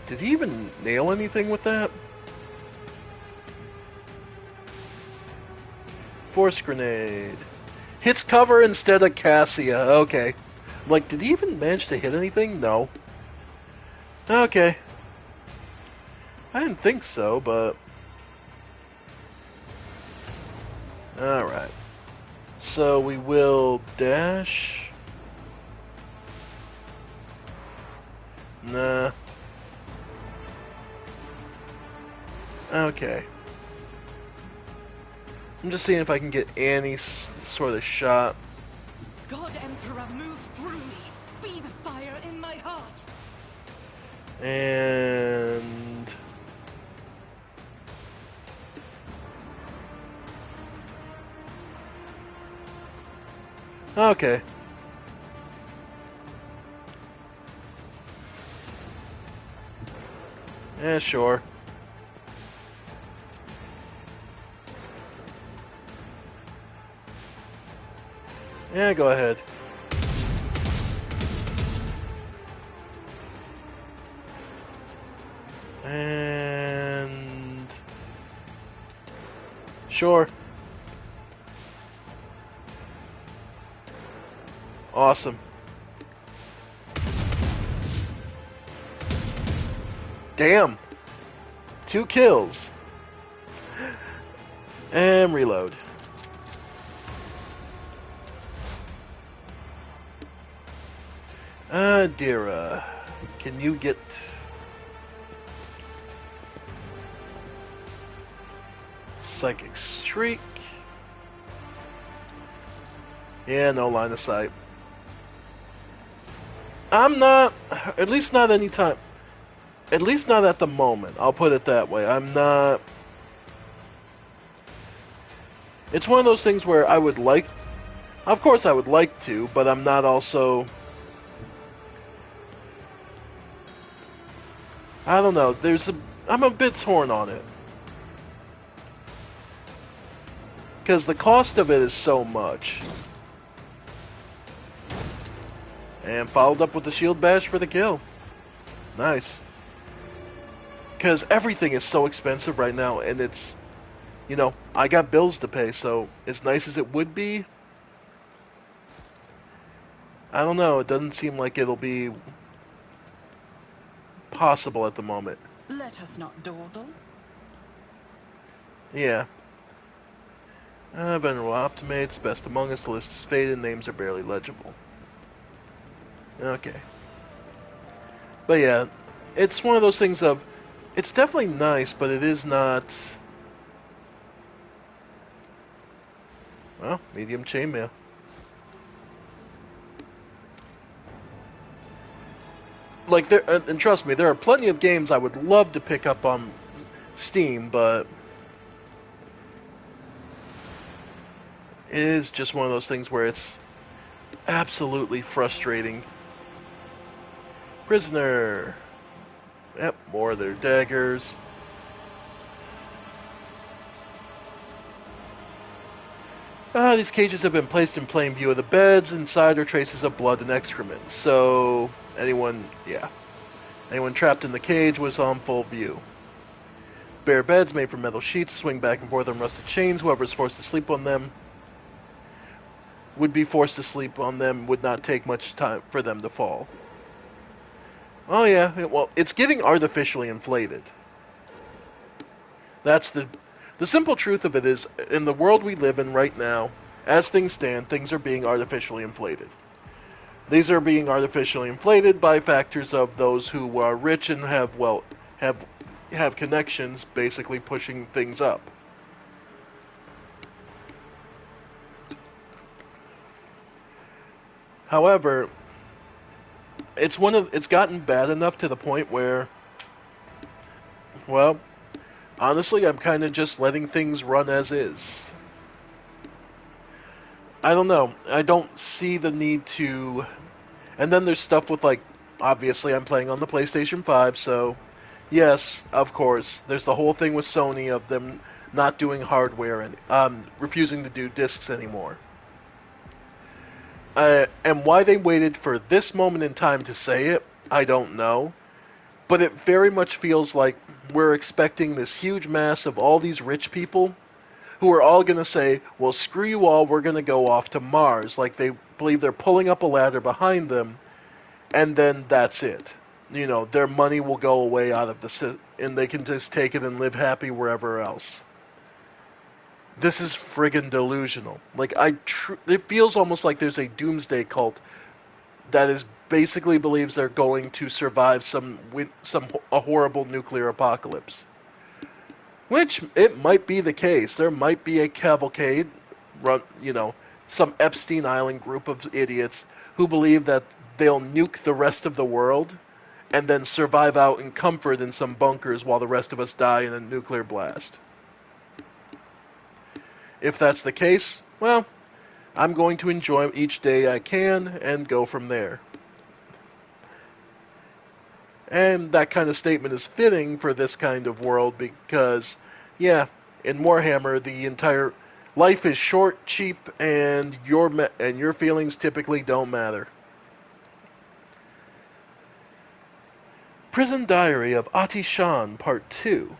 Did he even nail anything with that? Force Grenade. Hits cover instead of Cassia. Okay. I'm like, did he even manage to hit anything? No. Okay. I didn't think so, but... alright. So we will dash... nah. Okay. I'm just seeing if I can get any sort of shot. God Emperor, move through me. Be the fire in my heart. And... okay. Yeah, sure. Yeah, go ahead. And... sure. Awesome. Damn. 2 kills. And reload. Dira, can you get... Psychic Shriek? Yeah, no line of sight. I'm not... At least not anytime... At least not at the moment. I'll put it that way. I'm not... It's one of those things where I would like... Of course I would like to, but I'm not also... I don't know. I'm a bit torn on it. Because the cost of it is so much. And followed up with the shield bash for the kill. Nice. Because everything is so expensive right now, and it's... You know, I got bills to pay, so as nice as it would be... I don't know, it doesn't seem like it'll be... possible at the moment. Let us not dawdle. Yeah. Venerable Optimates, Best Among Us, the list is faded, names are barely legible. Okay. But yeah, it's one of those things of, it's definitely nice, but it is not... Well, medium chainmail. Like, there, and trust me, there are plenty of games I would love to pick up on Steam, but... It is just one of those things where it's absolutely frustrating. Prisoner. Yep, more of their daggers. These cages have been placed in plain view of the beds. Inside are traces of blood and excrement. So, anyone trapped in the cage was on full view. Bare beds made from metal sheets swing back and forth on rusted chains. Whoever is forced to sleep on them would not take much time for them to fall. Oh yeah, well, it's getting artificially inflated. That's the simple truth of it is, in the world we live in right now, as things stand, things are being artificially inflated. These are being artificially inflated by factors of those who are rich and have connections, basically pushing things up. However, it's gotten bad enough to the point where, well, honestly, I'm kind of just letting things run as is. I don't know. I don't see the need to... And then there's stuff with, like, obviously I'm playing on the PlayStation 5, so yes, of course, there's the whole thing with Sony of them not doing hardware and refusing to do discs anymore. And why they waited for this moment in time to say it, I don't know. But it very much feels like we're expecting this huge mass of all these rich people who are all going to say, well, screw you all, we're going to go off to Mars. Like they believe they're pulling up a ladder behind them, and then that's it. You know, their money will go away out of and they can just take it and live happy wherever else. This is friggin' delusional. Like, it feels almost like there's a doomsday cult that is basically believes they're going to survive a horrible nuclear apocalypse. Which, it might be the case. There might be a cavalcade, some Epstein Island group of idiots who believe that they'll nuke the rest of the world and then survive out in comfort in some bunkers while the rest of us die in a nuclear blast. If that's the case, well, I'm going to enjoy each day I can and go from there. And that kind of statement is fitting for this kind of world because, yeah, in Warhammer, the entire life is short, cheap, and your feelings typically don't matter. Prison Diary of Ati Shan, Part 2.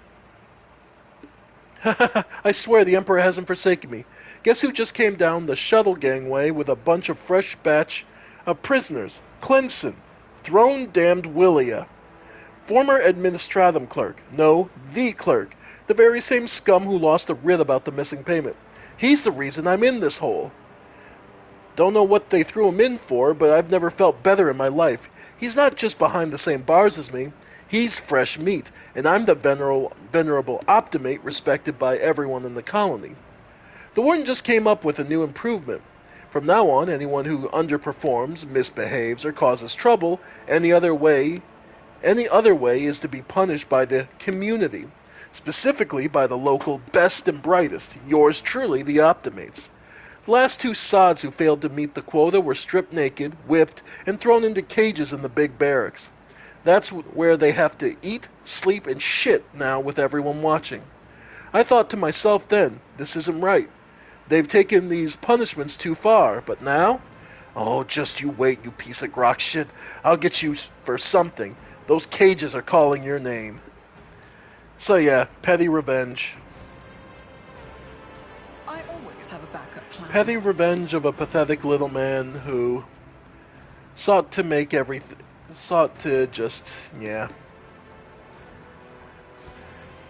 I swear the Emperor hasn't forsaken me. Guess who just came down the shuttle gangway with a bunch of fresh batch of prisoners? Clinson, throne-damned Willia. Former administratum clerk. No, the clerk. The very same scum who lost a writ about the missing payment. He's the reason I'm in this hole. Don't know what they threw him in for, but I've never felt better in my life. He's not just behind the same bars as me. He's fresh meat, and I'm the venerable optimate respected by everyone in the colony. The warden just came up with a new improvement. From now on, anyone who underperforms, misbehaves, or causes trouble any other way is to be punished by the community, specifically by the local best and brightest, yours truly, the Optimates. The last two sods who failed to meet the quota were stripped naked, whipped, and thrown into cages in the big barracks. That's where they have to eat, sleep, and shit now with everyone watching. I thought to myself then, this isn't right. They've taken these punishments too far, but now? Oh, just you wait, you piece of grok shit. I'll get you for something. Those cages are calling your name. So yeah, petty revenge. I always have a backup plan. Petty revenge of a pathetic little man who sought to just, yeah.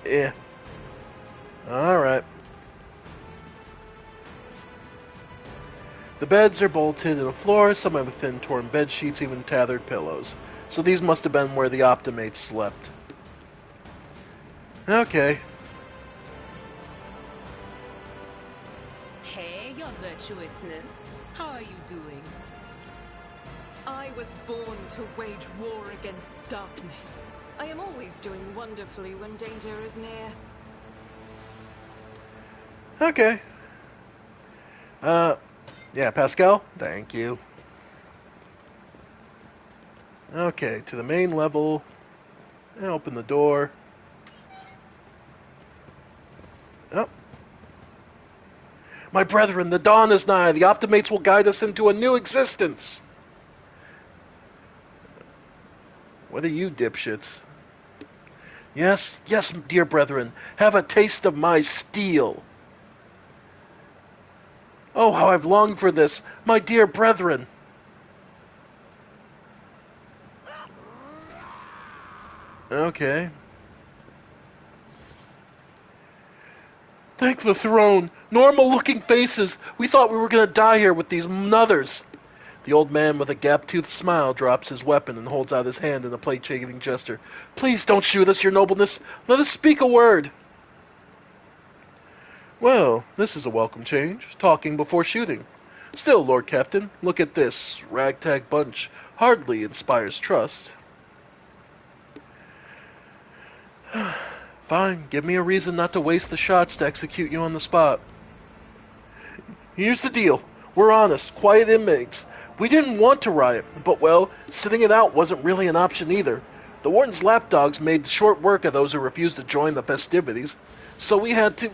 Yeah. Alright. The beds are bolted to the floor, some have thin torn bed sheets, even tattered pillows. So these must have been where the Optimates slept. Okay. Hey, your virtuousness. How are you doing? I was born to wage war against darkness. I am always doing wonderfully when danger is near. Okay. Yeah, Pascal, thank you. Okay, to the main level. And open the door. Oh. My brethren, the dawn is nigh. The Optimates will guide us into a new existence. What are you dipshits? Yes, yes, dear brethren, have a taste of my steel. Oh, how I've longed for this, my dear brethren. Okay. Thank the throne. Normal-looking faces. We thought we were going to die here with these nuthers. The old man with a gap-toothed smile drops his weapon and holds out his hand in a plate-shaking gesture. Please don't shoot us, your nobleness. Let us speak a word. Well, this is a welcome change. Talking before shooting. Still, Lord Captain, look at this ragtag bunch. Hardly inspires trust. Fine, give me a reason not to waste the shots to execute you on the spot. Here's the deal. We're honest, quiet inmates. We didn't want to riot, but well, sitting it out wasn't really an option either. The warden's lapdogs made short work of those who refused to join the festivities, so we had to,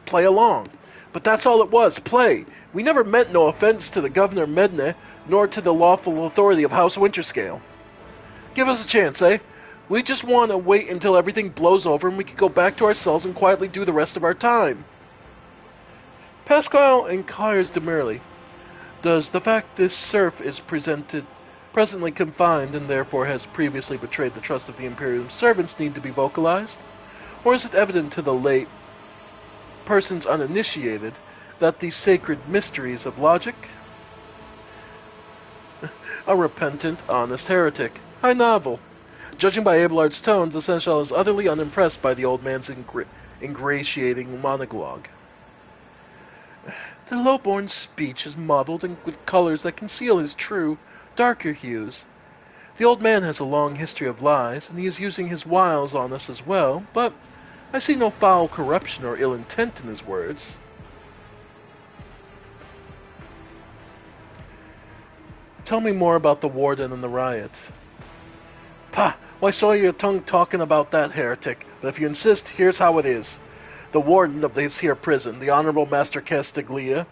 play along. But that's all it was, play. We never meant no offense to the Governor Medne, nor to the lawful authority of House Winterscale. Give us a chance, eh? We just want to wait until everything blows over and we can go back to ourselves and quietly do the rest of our time. Pascal inquires demurely. Does the fact this serf is presently confined and therefore has previously betrayed the trust of the Imperium servants need to be vocalized? Or is it evident to the late persons uninitiated that the sacred mysteries of logic? A repentant, honest heretic. High novel. Judging by Abelard's tones, the seneschal is utterly unimpressed by the old man's ingratiating monologue. The low-born speech is mottled and with colors that conceal his true, darker hues. The old man has a long history of lies, and he is using his wiles on us as well, but I see no foul corruption or ill intent in his words. Tell me more about the warden and the riot. Pah! Well, I saw your tongue talking about that heretic, but if you insist, here's how it is. The warden of this here prison, the Honorable Master Castiglia,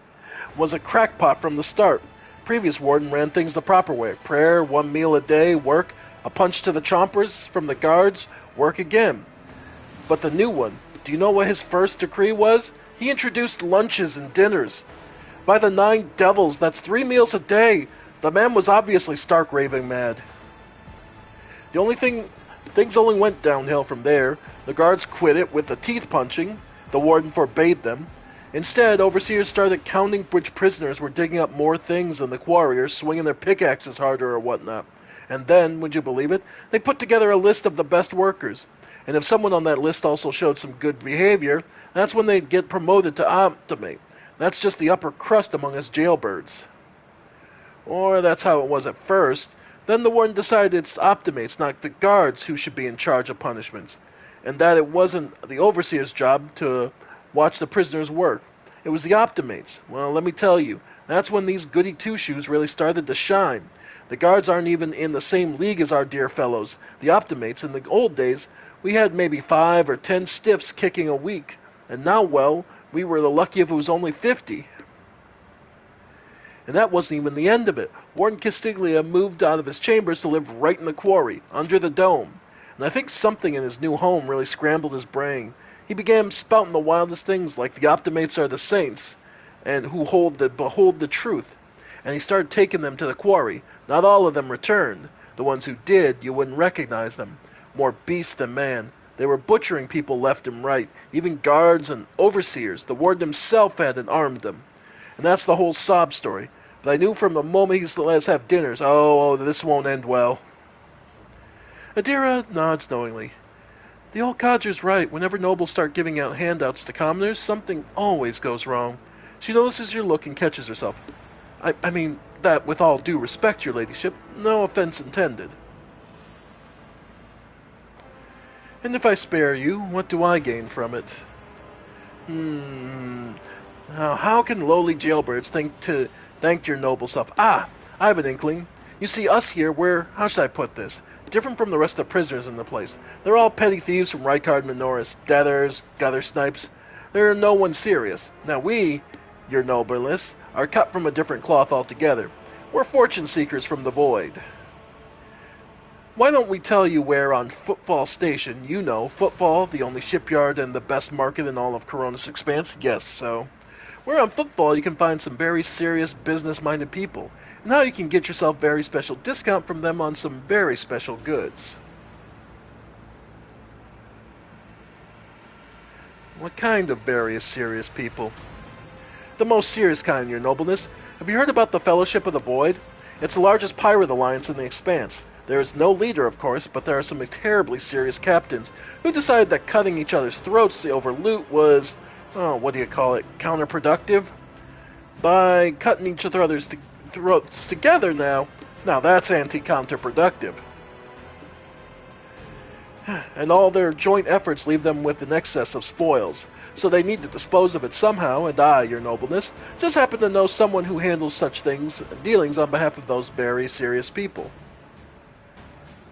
was a crackpot from the start. Previous warden ran things the proper way. Prayer, 1 meal a day, work, a punch to the chompers from the guards, work again. But the new one, do you know what his first decree was? He introduced lunches and dinners. By the 9 devils, that's 3 meals a day. The man was obviously stark raving mad. The only thing Things only went downhill from there. The guards quit it with the teeth punching. The warden forbade them. Instead, overseers started counting which prisoners were digging up more things than the quarriers, swinging their pickaxes harder or whatnot. And then, would you believe it, they put together a list of the best workers. And if someone on that list also showed some good behavior, that's when they'd get promoted to optimate. That's just the upper crust among us jailbirds. Or that's how it was at first. Then the warden decided it's optimates, not the guards, who should be in charge of punishments, and that it wasn't the overseer's job to watch the prisoners work. It was the optimates. Well, let me tell you, that's when these goody two-shoes really started to shine. The guards aren't even in the same league as our dear fellows, the optimates. In the old days, we had maybe 5 or 10 stiffs kicking a week, and now, well, we were the lucky if it was only 50. And that wasn't even the end of it. Warden Castiglia moved out of his chambers to live right in the quarry, under the dome. And I think something in his new home really scrambled his brain. He began spouting the wildest things like the Optimates are the saints, and who behold the truth. And he started taking them to the quarry. Not all of them returned. The ones who did, you wouldn't recognize them. More beast than man. They were butchering people left and right, even guards and overseers. The warden himself had and armed them. And that's the whole sob story. But I knew from the moment he let us have dinners, oh, this won't end well. Adira nods knowingly. The old codger's right. Whenever nobles start giving out handouts to commoners, something always goes wrong. She notices your look and catches herself. I mean, that with all due respect, your ladyship, no offense intended. And if I spare you, what do I gain from it? Now, how can lowly jailbirds thank your noble self? Ah, I have an inkling. You see, us here, we're, how should I put this, different from the rest of the prisoners in the place. They're all petty thieves from Rykard Minoris, debtors, gutter snipes. They're no one serious. Now we, your nobleness, are cut from a different cloth altogether. We're fortune seekers from the void. Why don't we tell you where on Footfall Station, you know, Footfall, the only shipyard and the best market in all of Coronis Expanse? Yes, so. Where on Footfall you can find some very serious business-minded people, and how you can get yourself very special discount from them on some very special goods. What kind of very serious people? The most serious kind, your nobleness. Have you heard about the Fellowship of the Void? It's the largest pirate alliance in the Expanse. There is no leader, of course, but there are some terribly serious captains who decided that cutting each other's throats over loot was, counterproductive? By cutting each other's throats together now that's anti-counterproductive. And all their joint efforts leave them with an excess of spoils. So they need to dispose of it somehow, and I, your nobleness, just happen to know someone who handles such dealings on behalf of those very serious people.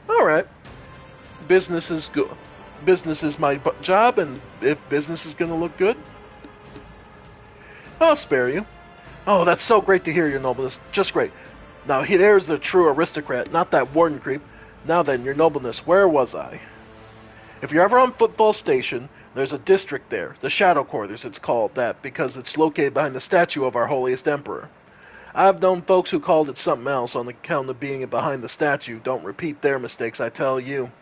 Alright. Business is good. Business is my job, and if business is going to look good, I'll spare you. Oh, that's so great to hear, your nobleness. Just great. Now, there's the true aristocrat, not that warden creep. Now then, your nobleness, where was I? If you're ever on Footfall Station, there's a district there. The Shadow Quarters, it's called that, because it's located behind the statue of our holiest emperor. I've known folks who called it something else on account of being behind the statue. Don't repeat their mistakes, I tell you.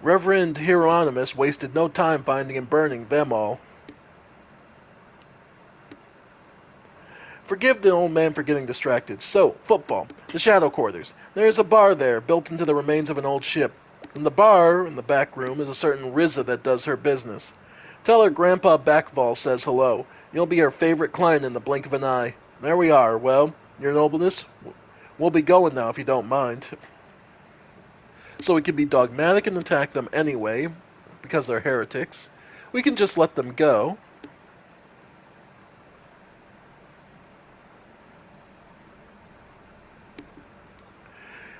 Reverend Hieronymus wasted no time finding and burning them all. Forgive the old man for getting distracted. So, Footfall, the Shadow Quarters. There's a bar there, built into the remains of an old ship. In the bar, in the back room, is a certain Rizza that does her business. Tell her Grandpa Backval says hello. You'll be her favorite client in the blink of an eye. There we are. Well, your nobleness, we'll be going now if you don't mind. So we can be dogmatic and attack them anyway, because they're heretics. We can just let them go.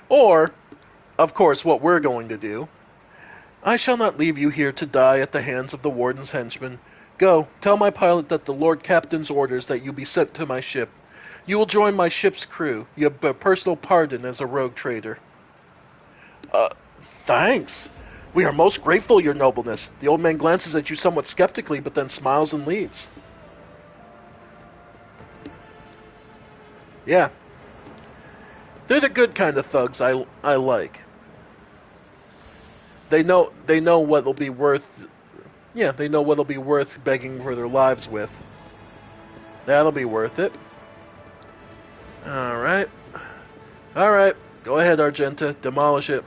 Or, of course, what we're going to do. I shall not leave you here to die at the hands of the warden's henchmen. Go, tell my pilot that the Lord Captain's orders that you be sent to my ship. You will join my ship's crew. You have a personal pardon as a rogue trader. Thanks. We are most grateful, your nobleness. The old man glances at you somewhat skeptically, but then smiles and leaves. Yeah. They're the good kind of thugs I like. they know what'll be worth. Yeah, they know what'll be worth begging for their lives with. That'll be worth it. All right. All right. Go ahead, Argenta. Demolish it.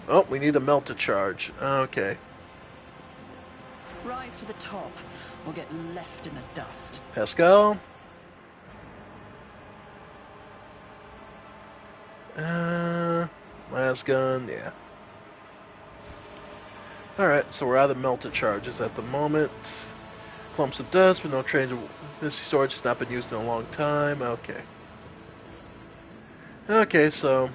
Oh, we need a melt to charge. Okay. Rise to the top, or get left in the dust. Pascal. Last gun, yeah. Alright, so we're out of melted charges at the moment. Clumps of dust, but no change. This storage has not been used in a long time. Okay. Okay, so...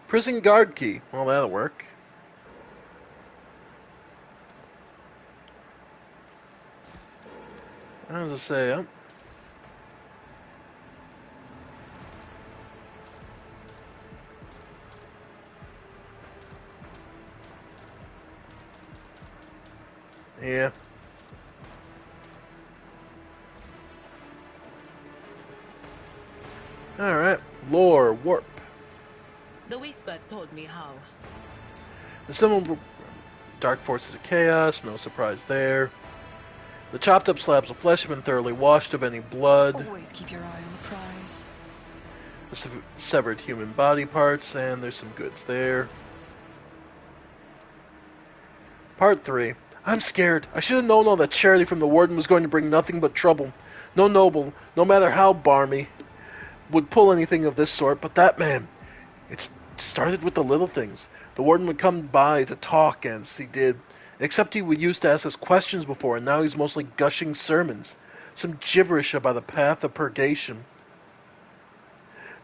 Prison guard key. Well, that'll work. As I say, yeah. Alright. Lore, warp. The Whispers told me how. The symbol dark forces of chaos, no surprise there. The chopped up slabs of flesh have been thoroughly washed of any blood. Always keep your eye on the prize. The severed human body parts, and there's some goods there. Part 3. I'm scared. I should have known all that charity from the warden was going to bring nothing but trouble. No noble, no matter how barmy, would pull anything of this sort, but that man... It started with the little things. The warden would come by to talk, as he did, except he would used to ask us questions before, and now he's mostly gushing sermons. Some gibberish about a path of purgation.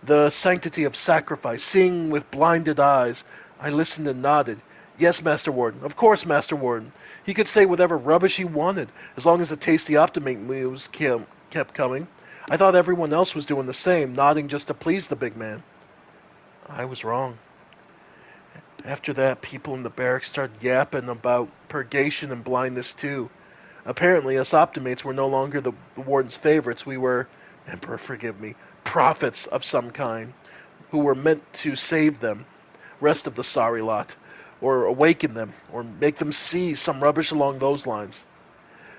The sanctity of sacrifice, seeing with blinded eyes. I listened and nodded. Yes, Master Warden. Of course, Master Warden. He could say whatever rubbish he wanted, as long as the tasty Optimate news kept coming. I thought everyone else was doing the same, nodding just to please the big man. I was wrong. After that, people in the barracks started yapping about purgation and blindness too. Apparently, us Optimates were no longer the warden's favorites. We were, Emperor forgive me, prophets of some kind, who were meant to save them, rest of the sorry lot, or awaken them, or make them see some rubbish along those lines.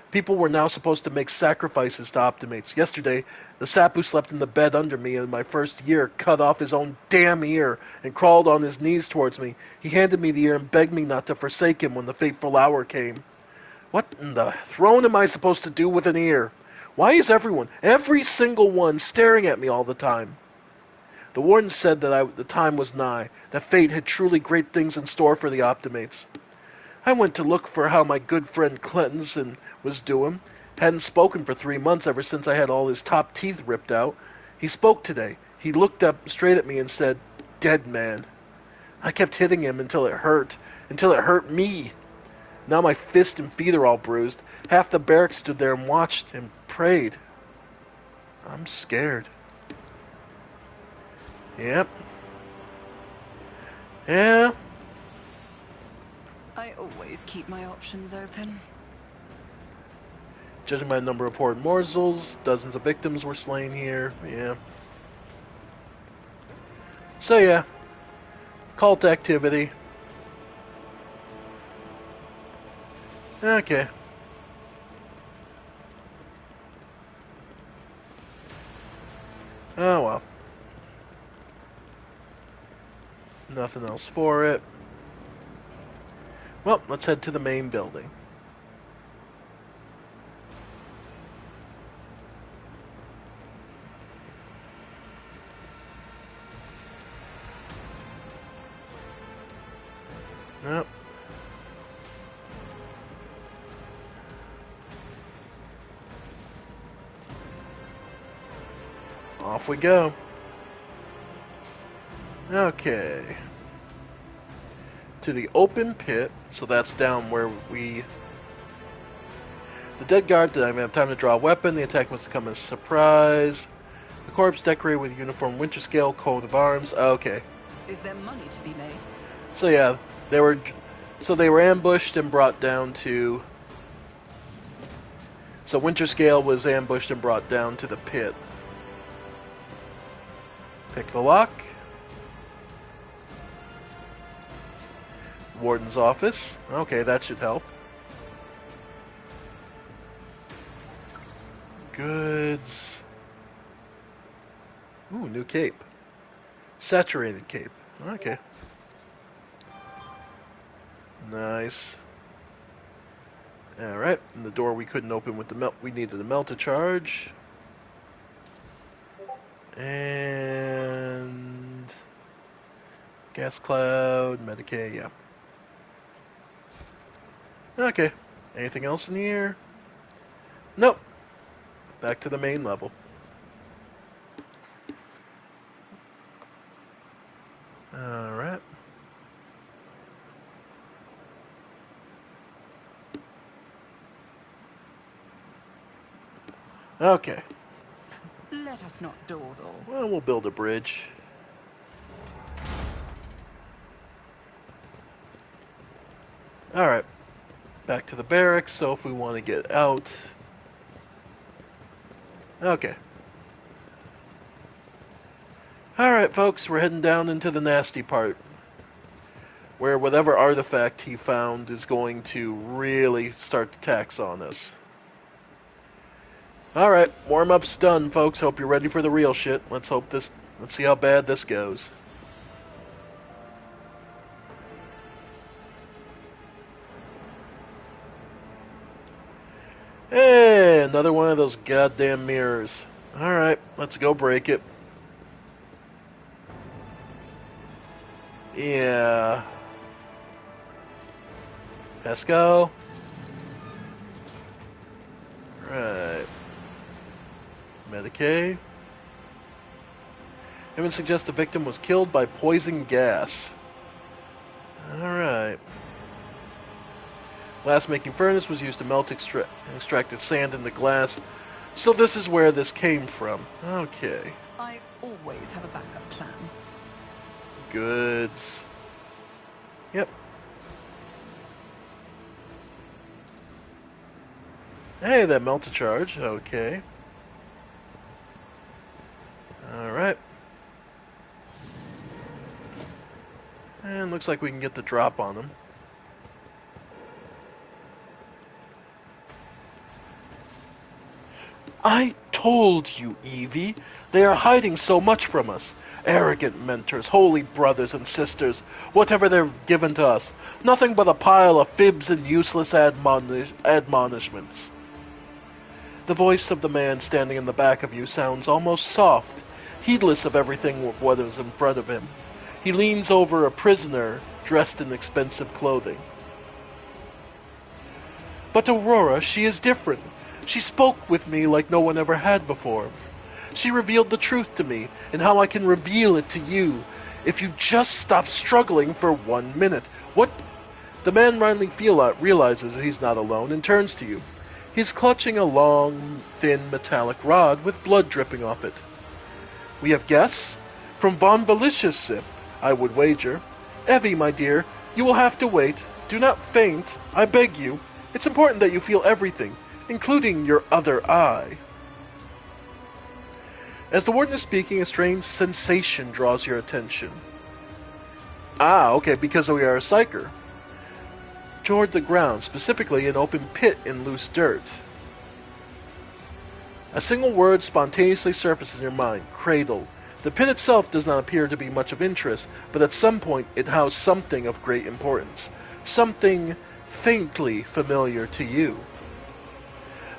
People were now supposed to make sacrifices to Optimates. Yesterday, the sap who slept in the bed under me in my first year cut off his own damn ear and crawled on his knees towards me. He handed me the ear and begged me not to forsake him when the fateful hour came. What in the throne am I supposed to do with an ear? Why is everyone, every single one, staring at me all the time? The warden said that the time was nigh, that fate had truly great things in store for the Optimates. I went to look for how my good friend Clinton was doing. Hadn't spoken for 3 months ever since I had all his top teeth ripped out. He spoke today. He looked up straight at me and said, "Dead man." I kept hitting him until it hurt me. Now my fist and feet are all bruised. Half the barracks stood there and watched and prayed. I'm scared. Yep. Yeah. I always keep my options open. Judging by the number of horde morsels, dozens of victims were slain here. Yeah. So yeah. Cult activity. Okay. Oh well. Nothing else for it. Well, let's head to the main building. Yep. Off we go. Okay. To the open pit, so that's down where we... The dead guard didn't even have time to draw a weapon. The attack must come as a surprise. The corpse decorated with uniform winter scale, coat of arms. Okay. Is there money to be made? So yeah, they were ambushed and brought down to... So winter scale was ambushed and brought down to the pit. Pick the lock. Warden's office. Okay, that should help. Goods. Ooh, new cape. Saturated cape. Okay. Nice. Alright, and the door we couldn't open with the melt. We needed a melt to charge. And gas cloud, Medicaid, yeah. Okay. Anything else in here? Nope. Back to the main level. Alright. Okay. Let us not dawdle. Well, we'll build a bridge. Alright. Back to the barracks, so if we want to get out... Okay. Alright, folks, we're heading down into the nasty part. Where whatever artifact he found is going to really start to tax on us. Alright, warm-up's done, folks. Hope you're ready for the real shit. Let's see how bad this goes. Hey, another one of those goddamn mirrors. Alright, let's go break it. Yeah. Pascal. Right. Medicaid. Evidence suggests the victim was killed by poison gas. Alright. Glass-making furnace was used to melt extracted sand into glass. So this is where this came from. Okay. I always have a backup plan. Goods. Yep. Hey, that melted charge. Okay. Alright. And looks like we can get the drop on them. I told you, Evie. They are hiding so much from us. Arrogant mentors, holy brothers and sisters, whatever they've given to us. Nothing but a pile of fibs and useless admonishments. The voice of the man standing in the back of you sounds almost soft, heedless of everything what is in front of him. He leans over a prisoner dressed in expensive clothing. But Aurora, she is different. She spoke with me like no one ever had before. She revealed the truth to me, and how I can reveal it to you, if you just stop struggling for 1 minute. What? The man finally realizes that he's not alone, and turns to you. He's clutching a long, thin, metallic rod with blood dripping off it. We have guests? From Von Valicious Sip, I would wager. Evie, my dear, you will have to wait. Do not faint, I beg you. It's important that you feel everything, including your other eye. As the warden is speaking, a strange sensation draws your attention. Ah, okay, because we are a psyker. Toward the ground, specifically an open pit in loose dirt. A single word spontaneously surfaces in your mind, cradle. The pit itself does not appear to be much of interest, but at some point it housed something of great importance. Something faintly familiar to you.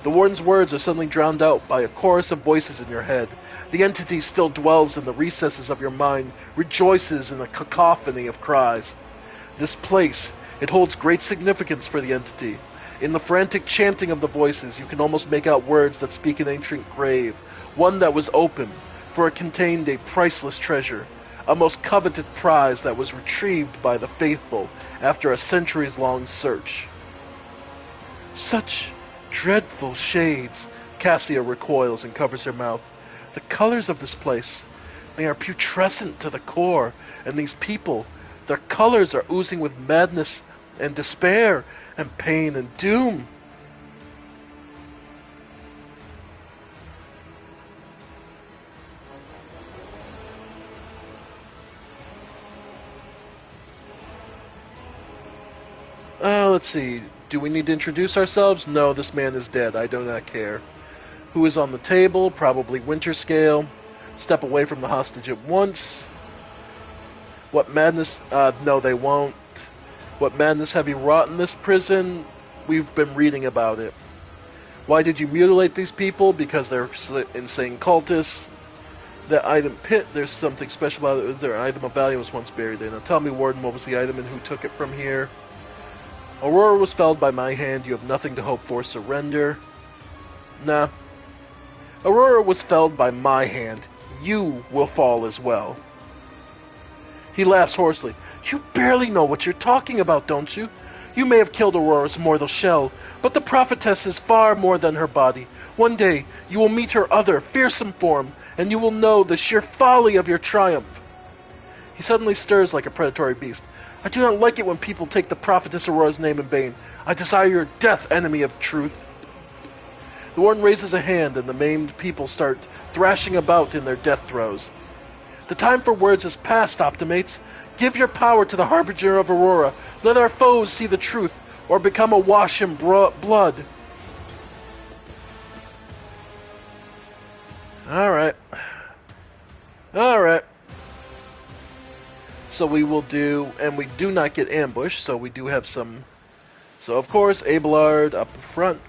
The warden's words are suddenly drowned out by a chorus of voices in your head. The entity still dwells in the recesses of your mind, rejoices in a cacophony of cries. This place, it holds great significance for the entity. In the frantic chanting of the voices, you can almost make out words that speak an ancient grave, one that was open, for it contained a priceless treasure, a most coveted prize that was retrieved by the faithful after a centuries-long search. Such dreadful shades. Cassia recoils and covers her mouth. The colors of this place, they are putrescent to the core, and these people, their colors are oozing with madness and despair and pain and doom. Let's see. Do we need to introduce ourselves? No, this man is dead. I do not care. Who is on the table? Probably Winterscale. Step away from the hostage at once. What madness? No, they won't. What madness have you wrought in this prison? We've been reading about it. Why did you mutilate these people? Because they're insane cultists. The item pit, there's something special about it. Their item of value was once buried there. Now tell me, Warden, what was the item and who took it from here? Aurora was felled by my hand. You have nothing to hope for. Surrender. Nah. Aurora was felled by my hand. You will fall as well. He laughs hoarsely. You barely know what you're talking about, don't you? You may have killed Aurora's mortal shell, but the prophetess is far more than her body. One day, you will meet her other, fearsome form, and you will know the sheer folly of your triumph. He suddenly stirs like a predatory beast. I do not like it when people take the prophetess Aurora's name in vain. I desire your death, enemy of truth. The warden raises a hand, and the maimed people start thrashing about in their death throes. The time for words is past, Optimates. Give your power to the harbinger of Aurora. Let our foes see the truth, or become awash in blood. Alright. Alright. So we will do, and we do not get ambushed, so we do have some. So of course, Abelard up front.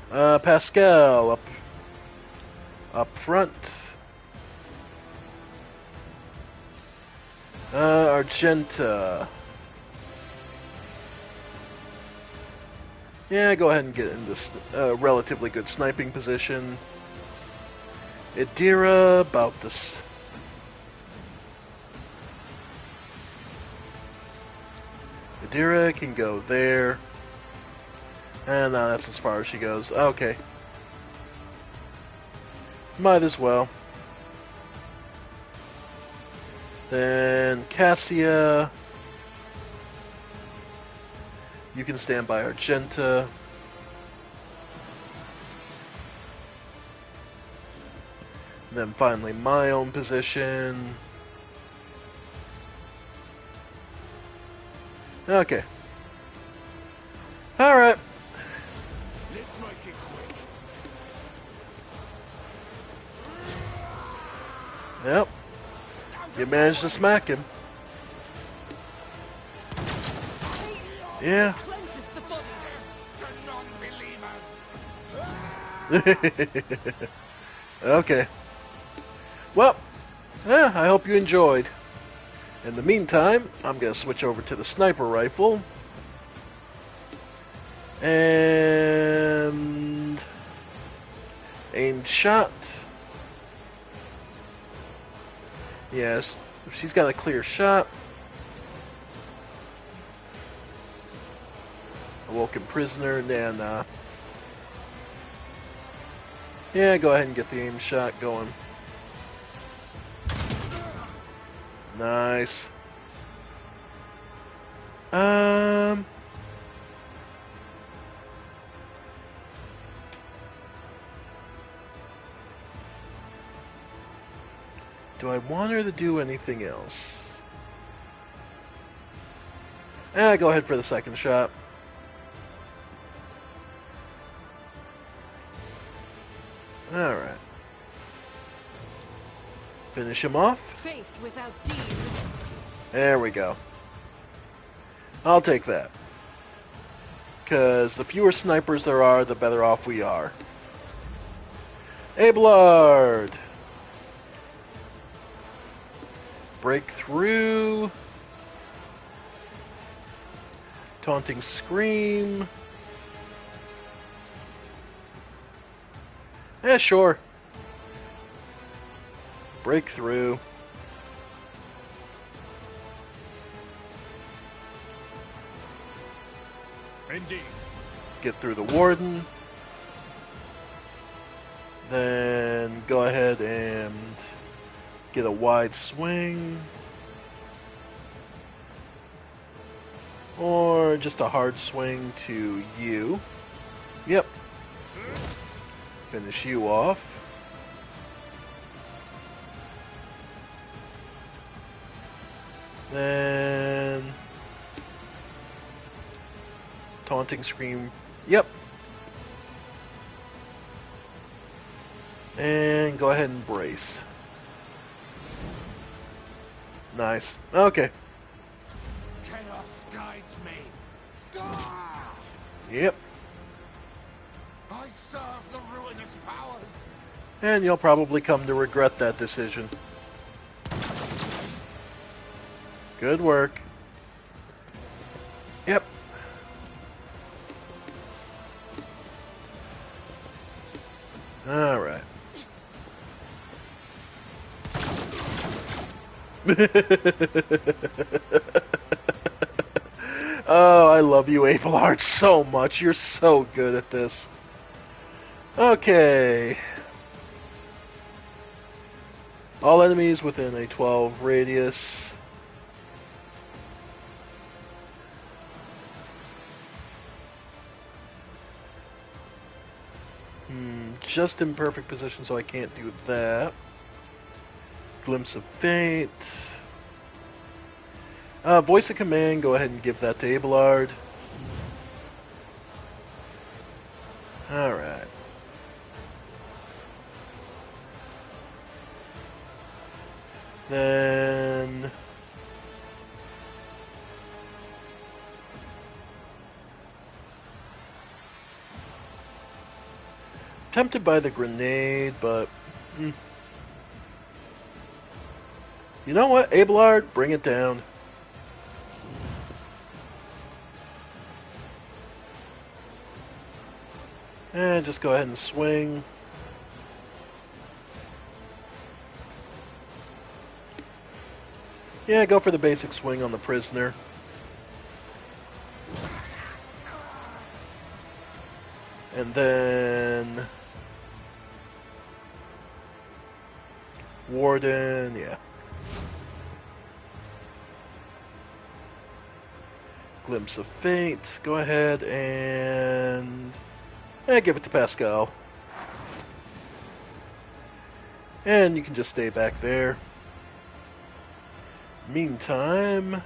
Pascal up front. Argenta. Yeah, go ahead and get in this relatively good sniping position. Idira, about this. Idira can go there. And no, that's as far as she goes. Okay. Might as well. Then Cassia. You can stand by Argenta. And then finally my own position. Okay. Alright. Let's make it quick. Yep. You managed to smack him. Yeah. Cleanses the body. To non-believers. Okay. Well, yeah, I hope you enjoyed. In the meantime, I'm going to switch over to the sniper rifle. And aimed shot. Yes, if she's got a clear shot. Awoken prisoner, then yeah, go ahead and get the aim shot going. Nice. Do I want her to do anything else? Go ahead for the second shot. Alright. Finish him off. Faith without deed. There we go. I'll take that. Because the fewer snipers there are, the better off we are. Abelard! Break through. Taunting Scream. Yeah, sure. Breakthrough. Indeed. Get through the Warden. Then go ahead and get a wide swing. Or just a hard swing to you. Yep. Finish you off. Then Taunting Scream. Yep. And go ahead and brace. Nice. Okay. Chaos guides me. Yep. I serve the ruinous powers. And you'll probably come to regret that decision. Good work. Yep. Alright. Oh, I love you, Abelard, so much. You're so good at this. Okay. All enemies within a 12 radius. Just in perfect position, so I can't do that. Glimpse of Fate. Voice of Command, go ahead and give that to Abelard. Alright. Then... tempted by the grenade, but... You know what, Abelard? Bring it down. And just go ahead and swing. Yeah, go for the basic swing on the prisoner. And then... Warden, yeah. Glimpse of Fate, go ahead and... give it to Pascal. And you can just stay back there. Meantime...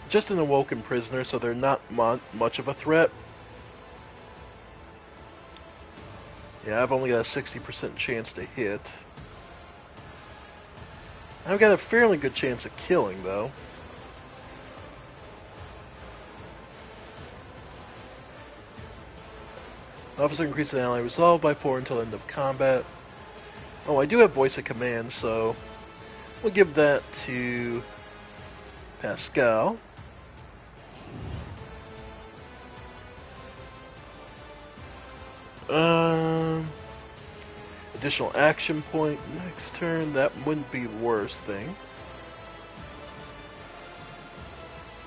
just an awoken prisoner, so they're not much of a threat. Yeah, I've only got a 60% chance to hit. I've got a fairly good chance of killing, though. Officer increases ally resolve by 4 until end of combat. Oh, I do have voice of command, so we'll give that to Pascal. Additional action point next turn. That wouldn't be the worst thing.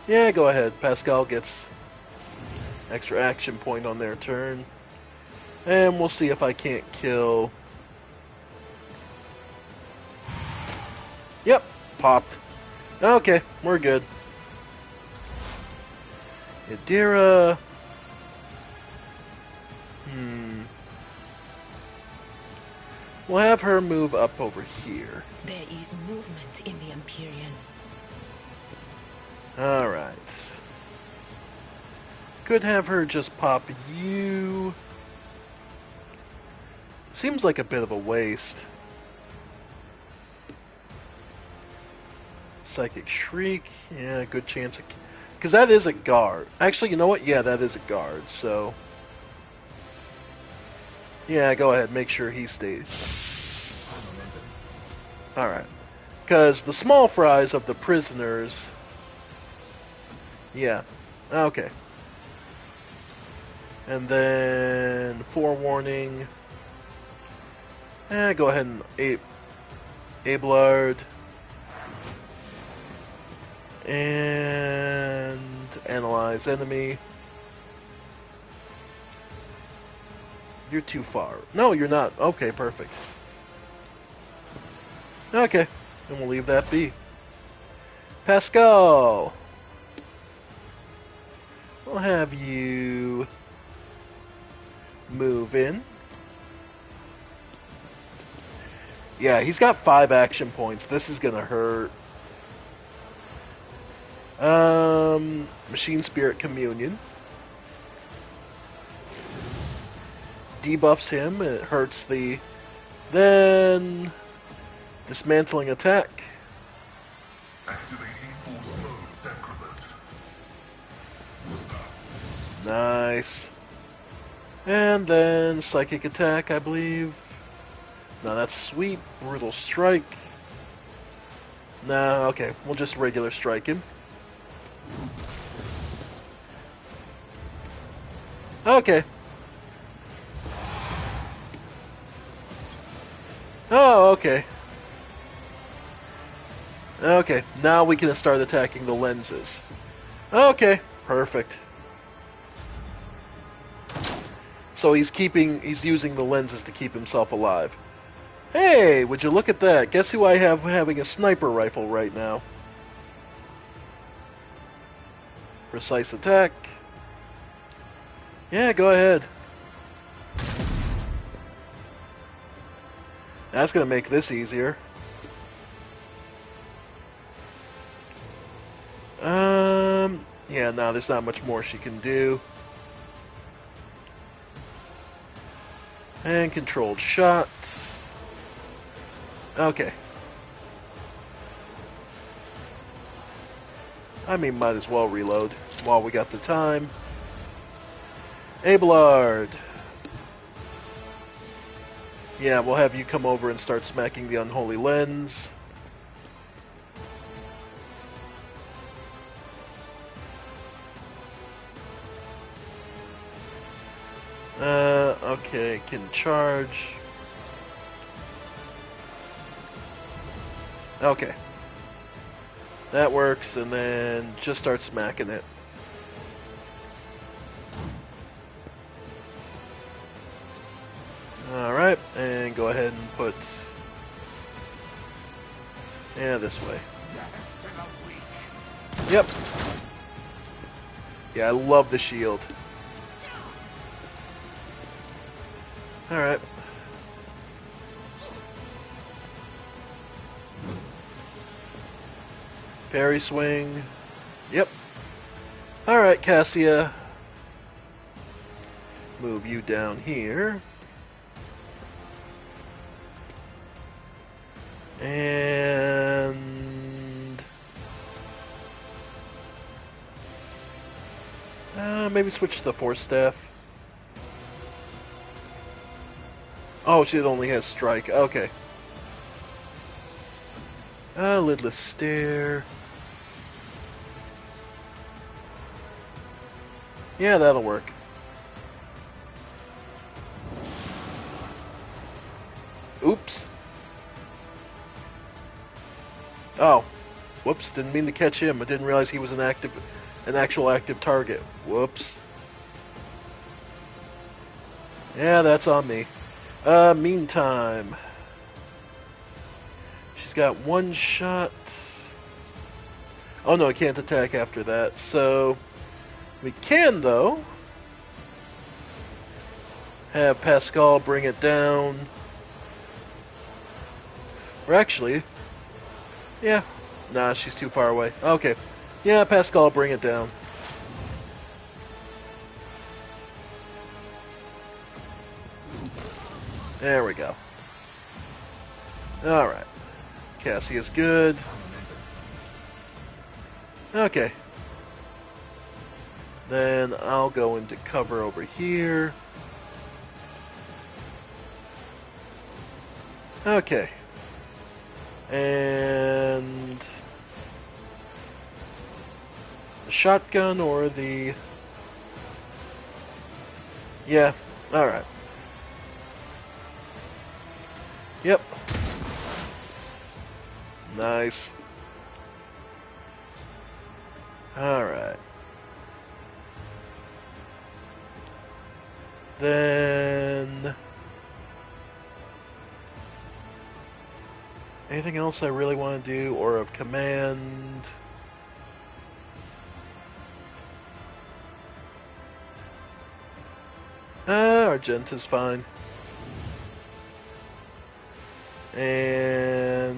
Yeah, go ahead. Pascal gets extra action point on their turn. And we'll see if I can't kill... Yep, popped. Okay, we're good. Yadira... We'll have her move up over here. There is movement in the Empyrean. Alright. Could have her just pop you. Seems like a bit of a waste. Psychic Shriek. Yeah, good chance of... because that is a guard. Actually, you know what? Yeah, that is a guard, so... yeah, go ahead. Make sure he stays. Alright. Because the small fries of the prisoners... yeah. Okay. And then... forewarning. Go ahead and... Abelard. And... analyze enemy. You're too far. No, you're not. Okay, perfect. Okay, and we'll leave that be. Pascal! We'll have you move in. Yeah, he's got 5 action points. This is gonna hurt. Machine Spirit Communion. Debuffs him, it hurts the... Then... Dismantling Attack. Activating Force Mode Sacrament. Nice. And then Psychic Attack, I believe. No, that's Sweep. Brutal Strike. Nah, okay. We'll just regular strike him. Okay. Oh, okay. Okay, now we can start attacking the lenses. Okay, perfect. So he's using the lenses to keep himself alive. Hey, would you look at that? Guess who I have having a sniper rifle right now? Precise attack. Yeah, go ahead. That's gonna make this easier. Yeah, no, there's not much more she can do. And controlled shot. Okay. I mean, might as well reload while we got the time. Abelard. Yeah, we'll have you come over and start smacking the unholy lens. Okay, can charge. Okay. That works, and then just start smacking it. Alright, and go ahead and put... Yeah, this way. Yep. Yeah, I love the shield. Alright. Parry swing. Yep. Alright, Cassia. Move you down here. And... maybe switch to the Force Staff. Oh, she only has Strike. Okay. Lidless Stare. Yeah, that'll work. Oops. Oh. Whoops, didn't mean to catch him. I didn't realize he was an actual active target. Whoops. Yeah, that's on me. Meantime. She's got one shot. Oh no, I can't attack after that. So, we can, though, have Pascal bring it down. Or actually, yeah. Nah, she's too far away. Okay. Yeah, Pascal, bring it down. There we go. Alright. Cassie is good. Okay. Then I'll go into cover over here. Okay. And... the shotgun or the... yeah, alright. Yep. Nice. Alright. Then... anything else I really want to do, or of command? Argenta's fine. And...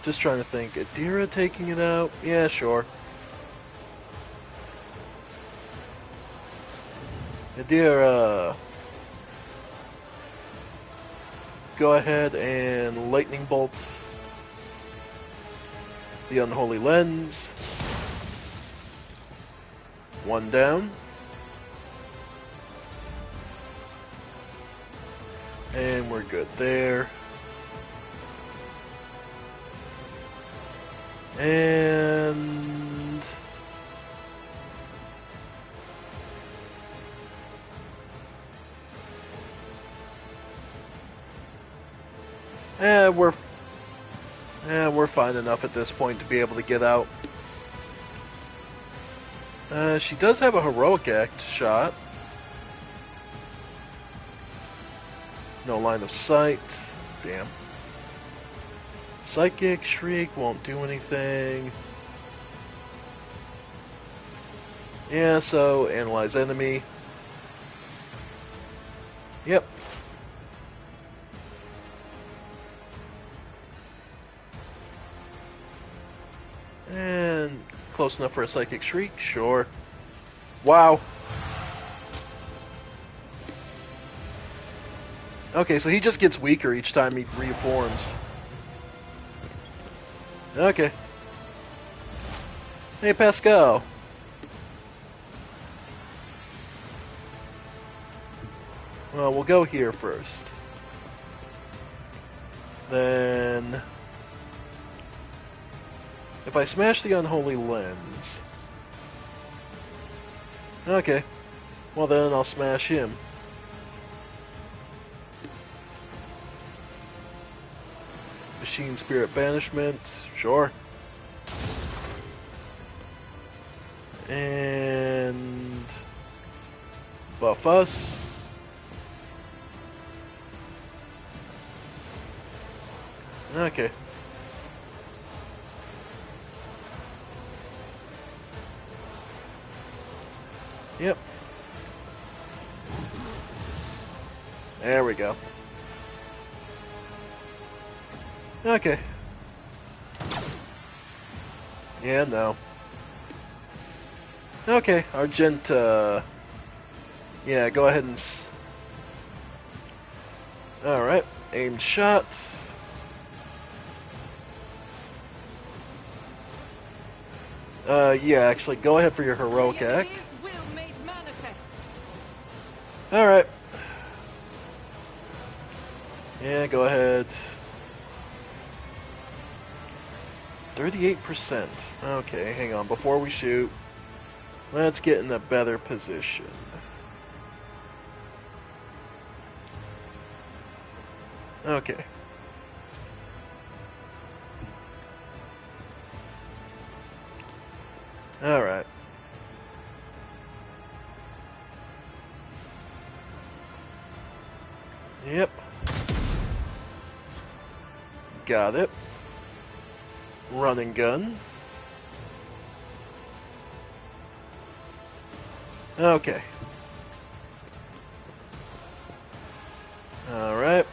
Just trying to think. Adira taking it out? Yeah, sure. Adira. Go ahead and lightning bolt the unholy lens. One down. And we're good there. And we're fine enough at this point to be able to get out. She does have a heroic act shot. No line of sight. Damn. Psychic Shriek won't do anything. Yeah, so analyze enemy. Yep. And close enough for a Psychic Shriek? Sure. Wow. Okay, so he just gets weaker each time he reforms. Okay. Hey, Pascal. Well, we'll go here first. Then... if I smash the unholy lens... Okay. Well then, I'll smash him. Machine Spirit Banishment, sure. And... buff us. Okay. Yep. There we go. Okay. Yeah, no. Okay, Argent, yeah, go ahead and... Alright, aimed shot. Yeah, actually, go ahead for your heroic act. Alright. Yeah, go ahead. 38%. Okay, hang on. Before we shoot, let's get in a better position. Okay. Alright. Yep. Got it. Run and gun. Okay. Alright.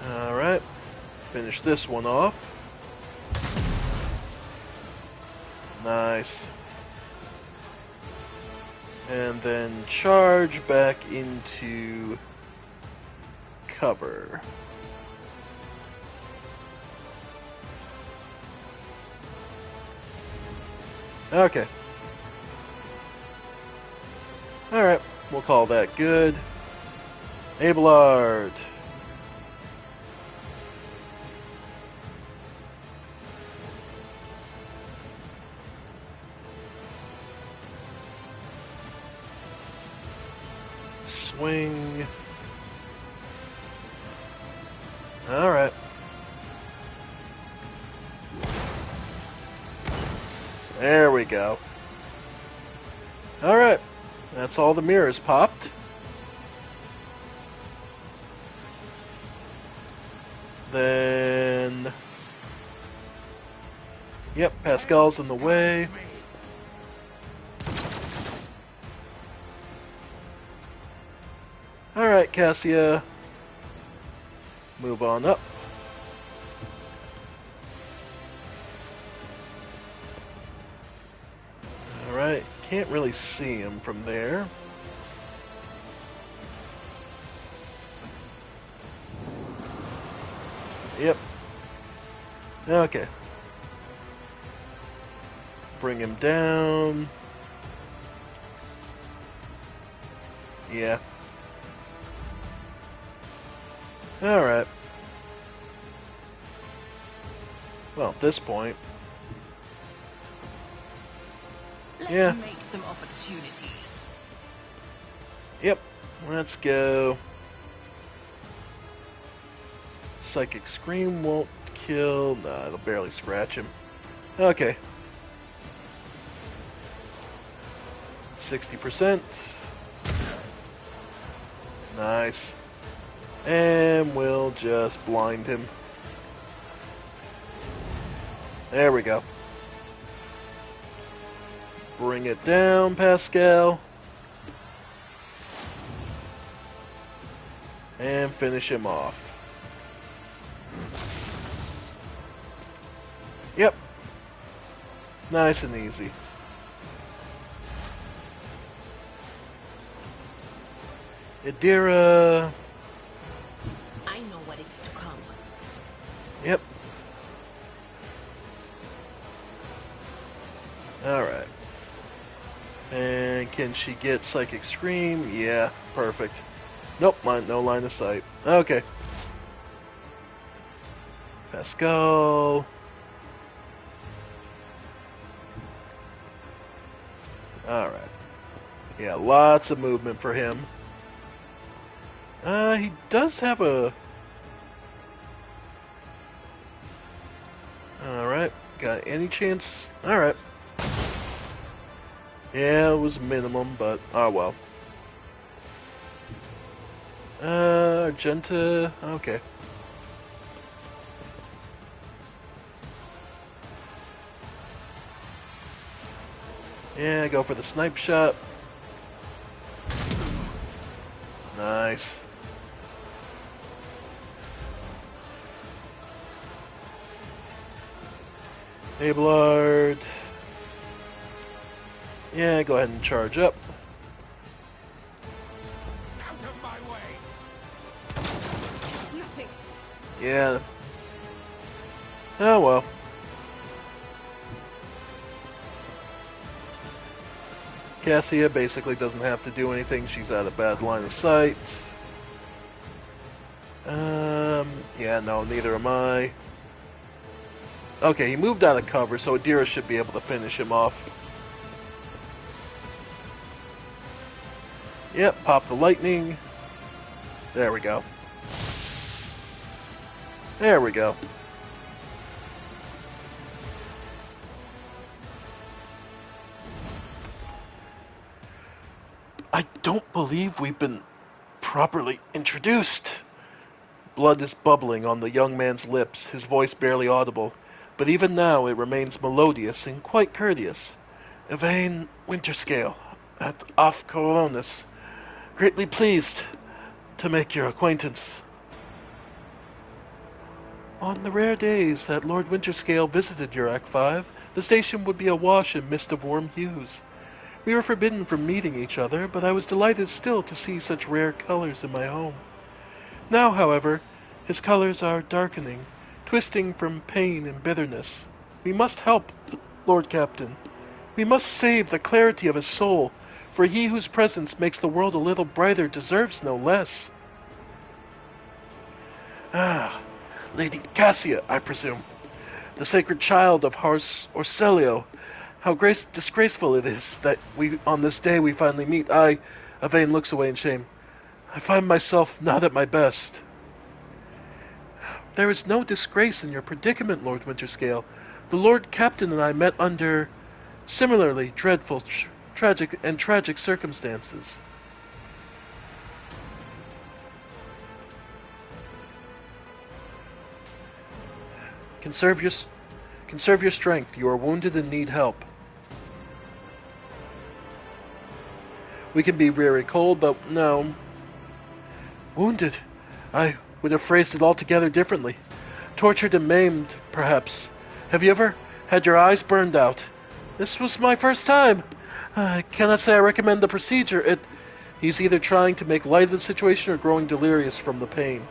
Alright. Finish this one off. Nice. And then charge back into cover. Okay. Alright, we'll call that good. Abelard. Swing. Alright. There we go. Alright. That's all the mirrors popped. Then... yep, Pascal's in the way. Alright, Cassia. Move on up. Alright, can't really see him from there. Yep. Okay. Bring him down. Yeah. Alright. Well, at this point. Let's Yeah. make some opportunities. Yep. Let's go. Psychic Scream won't kill. Nah, it'll barely scratch him. Okay. 60%. Nice. And we'll just blind him. There we go. Bring it down, Pascal. And finish him off. Yep. Nice and easy. Idira. I know what is to come. Yep. Alright. And can she get Psychic Scream? Yeah, perfect. Nope, no line of sight. Okay. Pascal. Alright. Yeah, lots of movement for him. He does have a... Alright, got any chance? Alright. Yeah, it was minimum, but oh well. Argenta, okay. Yeah, go for the snipe shot. Nice. Abelard. Yeah, go ahead and charge up. Out of my way! It's nothing. Yeah. Oh well. Cassia basically doesn't have to do anything. She's out of bad line of sight. Yeah, no, neither am I. Okay, he moved out of cover, so Adira should be able to finish him off. Yep, pop the lightning. There we go. There we go. I don't believe we've been properly introduced. Blood is bubbling on the young man's lips, his voice barely audible, but even now it remains melodious and quite courteous. Yvain Winterscale, at Off Coronis, greatly pleased to make your acquaintance. On the rare days that Lord Winterscale visited Urac 5, the station would be awash in mist of warm hues. We were forbidden from meeting each other, but I was delighted still to see such rare colors in my home. Now, however, his colors are darkening, twisting from pain and bitterness. We must help, Lord Captain. We must save the clarity of his soul, for he whose presence makes the world a little brighter deserves no less. Ah, Lady Cassia, I presume. The sacred child of Hars Orcelio. How disgraceful it is that on this day we finally meet. Yvain looks away in shame. I find myself not at my best. There is no disgrace in your predicament, Lord Winterscale. The Lord Captain and I met under similarly dreadful, tragic circumstances. Conserve your strength. You are wounded and need help. We can be very cold, but no. Wounded? would have phrased it altogether differently. Tortured and maimed, perhaps. Have you ever had your eyes burned out? This was my first time. I cannot say I recommend the procedure. He's either trying to make light of the situation or growing delirious from the pain.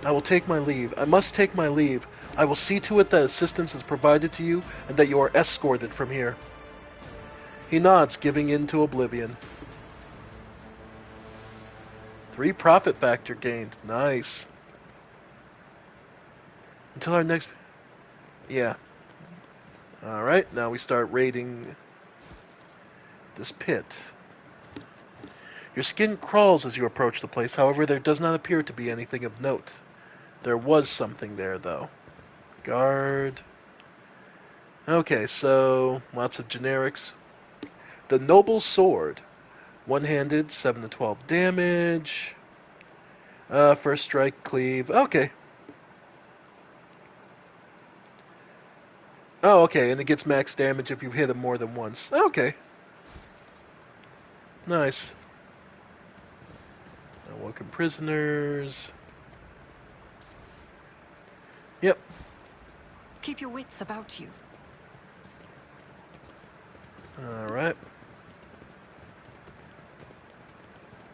I will take my leave. I must take my leave. I will see to it that assistance is provided to you and that you are escorted from here. He nods, giving in to oblivion. 3 profit factor gained. Nice. Until our next... Yeah. Alright, now we start raiding this pit. Your skin crawls as you approach the place. However, there does not appear to be anything of note. There was something there, though. Guard. Okay, so lots of generics. The Noble Sword. One-handed, 7 to 12 damage. First strike, cleave. Okay. Oh, okay, and it gets max damage if you've hit him more than once. Okay. Nice. Welcome prisoners. Yep. Keep your wits about you. Alright.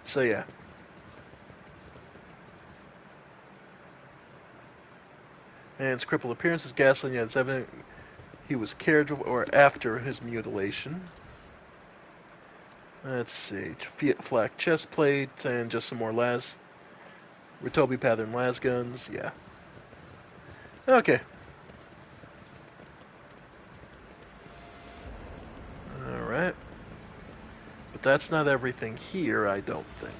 So, yeah. And his crippled appearance is ghastly, yet it's evident he was cared for after his mutilation. Let's see. Flak chest plate and just some more Ritobi pattern las guns. Yeah. Okay. Alright. But that's not everything here, I don't think.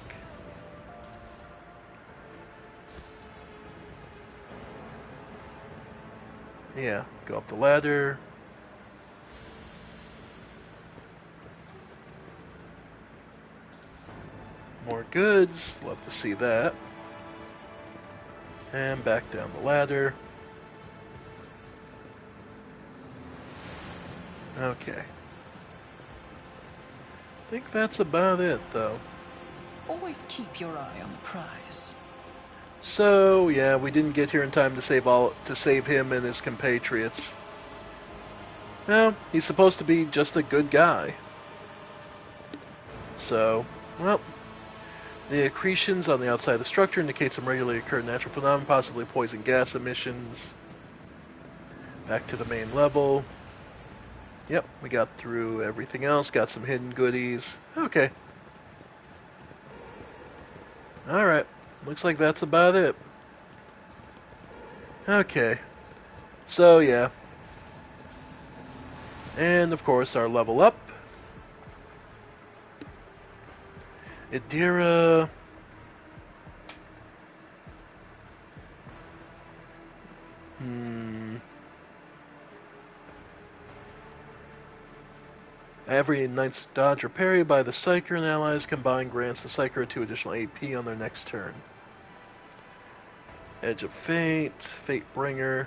Yeah, go up the ladder. More goods. Love to see that. And back down the ladder. Okay. I think that's about it, though. Always keep your eye on the prize. So, yeah, we didn't get here in time to save him and his compatriots. Well, he's supposed to be just a good guy. So, well, the accretions on the outside of the structure indicate some regularly occurring natural phenomena, possibly poison gas emissions. Back to the main level. Yep, we got through everything else, got some hidden goodies. Okay. Alright, looks like that's about it. Okay. So, yeah. And, of course, our level up. Idira. Every Knight's dodge or parry by the Psyker and allies combined grants the Psyker 2 additional AP on their next turn. Edge of Fate, Fate Bringer.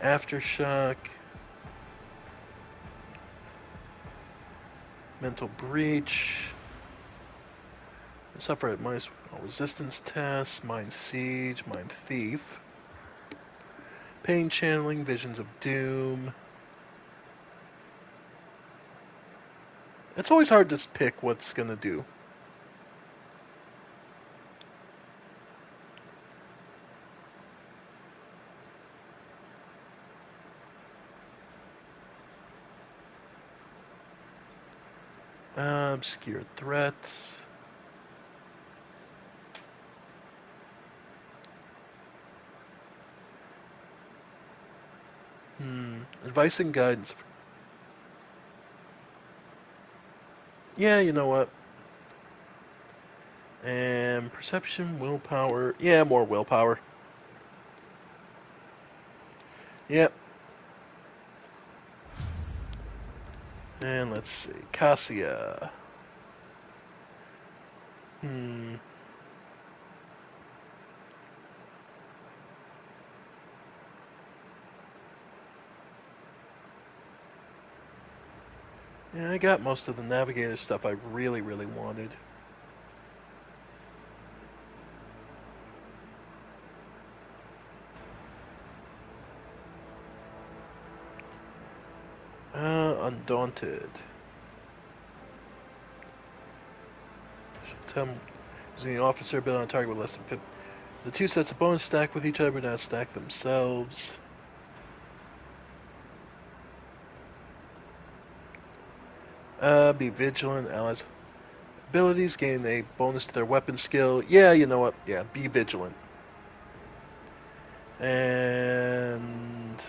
Aftershock. Mental Breach. Suffer at minus resistance tests. Mind Siege. Mind Thief. Pain Channeling. Visions of Doom. It's always hard to pick what's gonna do. Obscure threats. Advice and guidance. Yeah, you know what? And perception, willpower. Yeah, more willpower. Yep. And let's see, Cassia. Hmm. Yeah, I got most of the Navigator stuff I really, really wanted. Undaunted. Using the officer built on a target with less than 50. The two sets of bones stack with each other, but not stack themselves. Be vigilant. Allies. Abilities gain a bonus to their weapon skill. Yeah, you know what? Yeah, be vigilant. And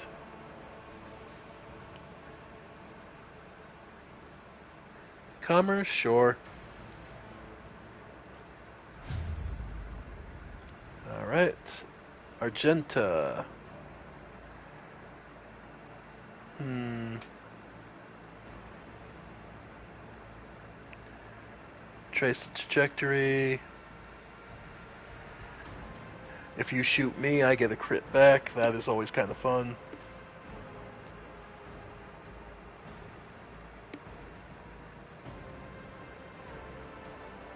commerce, sure. All right, Argenta. Trace the trajectory. If you shoot me, I get a crit back. That is always kind of fun.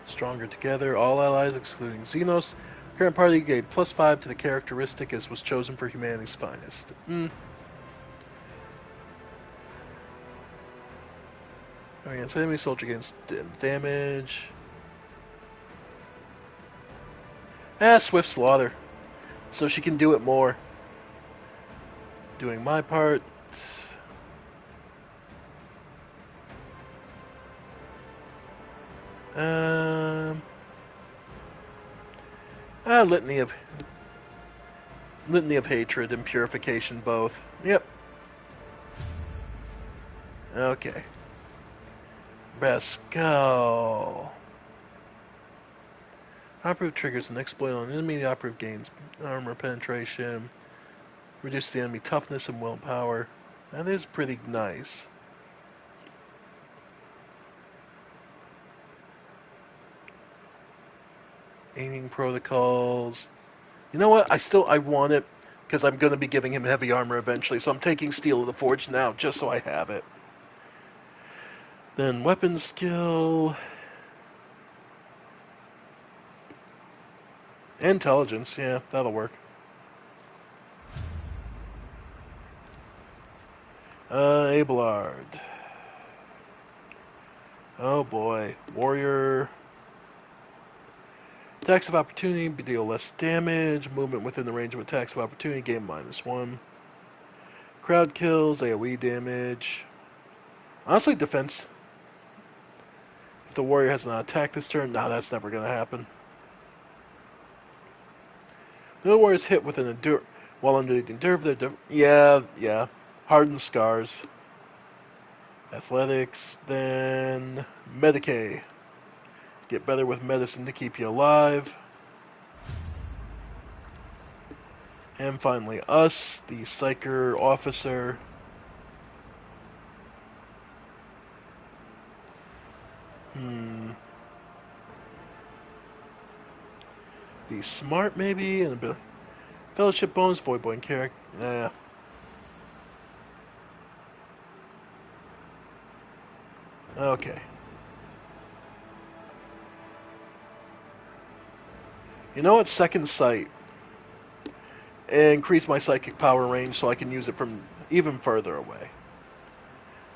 Stronger together. All allies, excluding Xenos. Current party gave +5 to the characteristic as was chosen for humanity's finest. Against enemy soldier gains damage. Swift slaughter. So she can do it more. Doing my part. Litany of hatred and purification both. Yep. Okay. Pascal. Operative triggers an exploit on enemy. The operative gains armor penetration. Reduce the enemy toughness and willpower. That is pretty nice. Aiming protocols. You know what? I want it because I'm going to be giving him heavy armor eventually. So I'm taking Steel of the Forge now just so I have it. Then weapon skill. Intelligence, yeah, that'll work. Abelard. Oh boy. Warrior. Attacks of opportunity, deal less damage. Movement within the range of attacks of opportunity, gain -1. Crowd kills, AoE damage. Honestly, defense. If the warrior has not attacked this turn, that's never going to happen. The warrior is hit with an endure while under the endure. Yeah. Hardened scars. Athletics, then Medicaid. Get better with medicine to keep you alive. And finally, us, the Psyker officer. Be smart, maybe, and a bit. Fellowship bonus, void boy and character. Nah. Okay. You know what? Second sight. Increase my psychic power range so I can use it from even further away.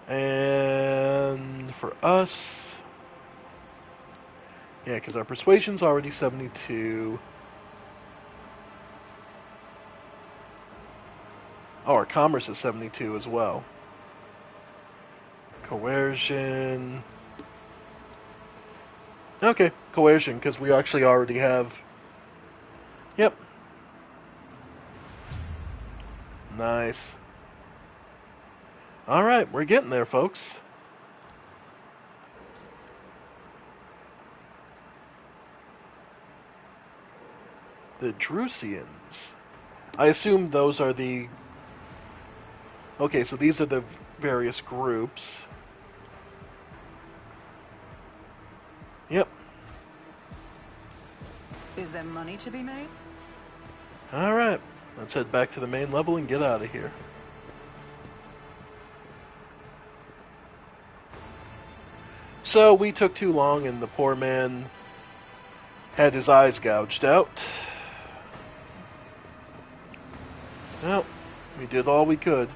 And for us, yeah, because our persuasion's already 72. Oh, our commerce is 72 as well. Coercion. Okay, coercion, because we actually already have. Yep. Nice. Alright, we're getting there, folks. The Drusians. I assume those are the... Okay, so these are the various groups. Yep. Is there money to be made? Alright. Let's head back to the main level and get out of here. So we took too long and the poor man had his eyes gouged out. Well, we did all we could.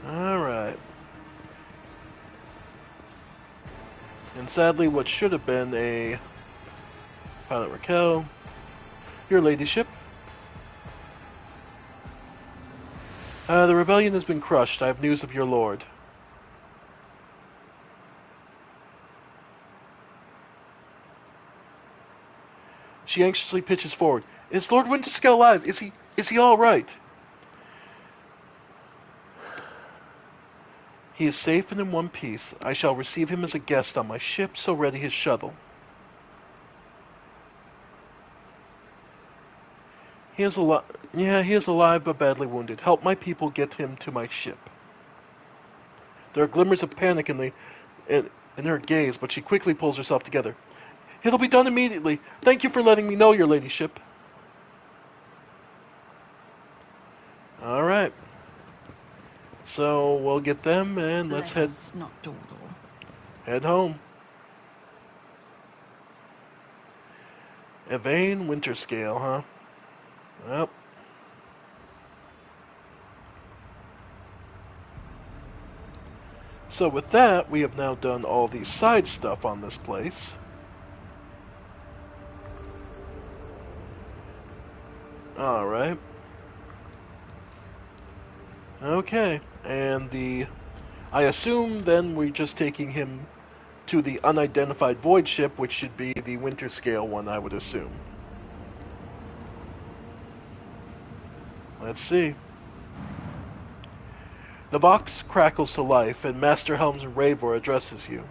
Alright. And sadly, what should have been a Pilot Raquel, your ladyship. The rebellion has been crushed. I have news of your lord. She anxiously pitches forward. Is Lord Winterscale alive? Is he all right? He is safe and in one piece. I shall receive him as a guest on my ship, so ready his shuttle. He is alive. Yeah, he is alive but badly wounded. Help my people get him to my ship. There are glimmers of panic in her gaze, but she quickly pulls herself together. It'll be done immediately. Thank you for letting me know, your ladyship. Alright. So we'll get them and let's Let us not dawdle. head home. Evane Winterscale, huh? Well. So with that, we have now done all the side stuff on this place. Alright. Okay, and I assume then we're just taking him to the unidentified void ship, which should be the Winterscale one, I would assume. Let's see. The box crackles to life, and Master Helms Ravor addresses you.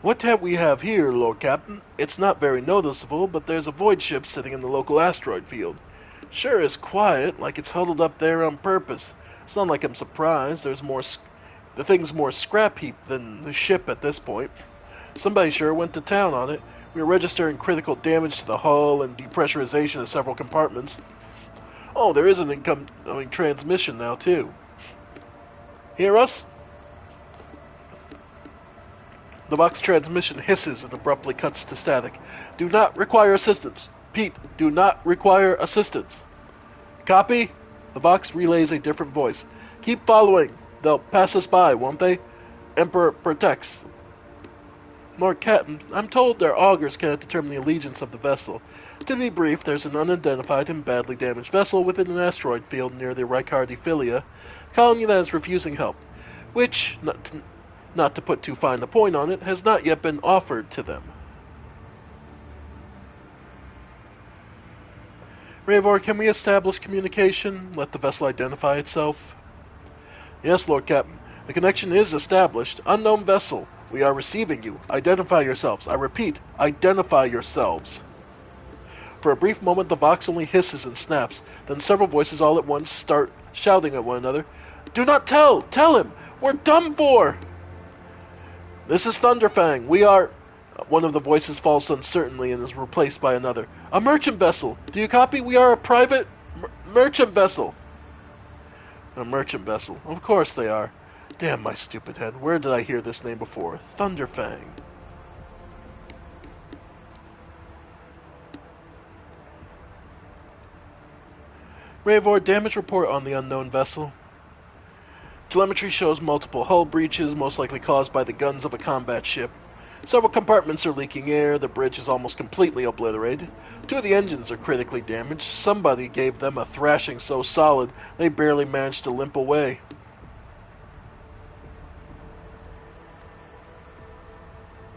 What have we have here, Lord Captain? It's not very noticeable, but there's a void ship sitting in the local asteroid field. Sure is quiet, like it's huddled up there on purpose. It's not like I'm surprised. The thing's more scrap heap than the ship at this point. Somebody sure went to town on it. We are registering critical damage to the hull and depressurization of several compartments. Oh, there is an incoming transmission now, too. Hear us? The box transmission hisses and abruptly cuts to static. Do not require assistance. Pete, do not require assistance. Copy? The box relays a different voice. Keep following. They'll pass us by, won't they? Emperor protects. Lord Captain, I'm told their augurs cannot determine the allegiance of the vessel. To be brief, there's an unidentified and badly damaged vessel within an asteroid field near the Ricardi Filia, colony that is refusing help, which, not to put too fine a point on it, has not yet been offered to them. Ravor, can we establish communication? Let the vessel identify itself? Yes, Lord Captain. The connection is established. Unknown vessel. We are receiving you. Identify yourselves. I repeat, identify yourselves. For a brief moment, the box only hisses and snaps. Then several voices all at once start shouting at one another. Do not tell! Tell him! We're done for! This is Thunderfang. We are... One of the voices falls uncertainly and is replaced by another. A merchant vessel. Do you copy? We are a private merchant vessel. A merchant vessel. Of course they are. Damn my stupid head. Where did I hear this name before? Thunderfang. Ravor, damage report on the unknown vessel. Telemetry shows multiple hull breaches, most likely caused by the guns of a combat ship. Several compartments are leaking air, the bridge is almost completely obliterated. Two of the engines are critically damaged. Somebody gave them a thrashing so solid they barely managed to limp away.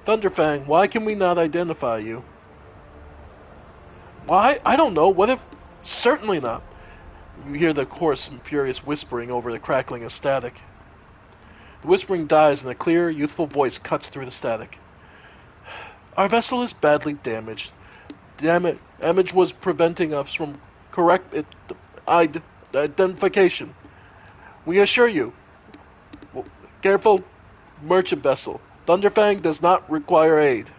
Thunderfang, why can we not identify you? Why? I don't know. What if... Certainly not. You hear the coarse and furious whispering over the crackling of static. The whispering dies and a clear, youthful voice cuts through the static. Our vessel is badly damaged. Damage was preventing us from correct identification. We assure you. Careful. merchant vessel. Thunderfang does not require aid.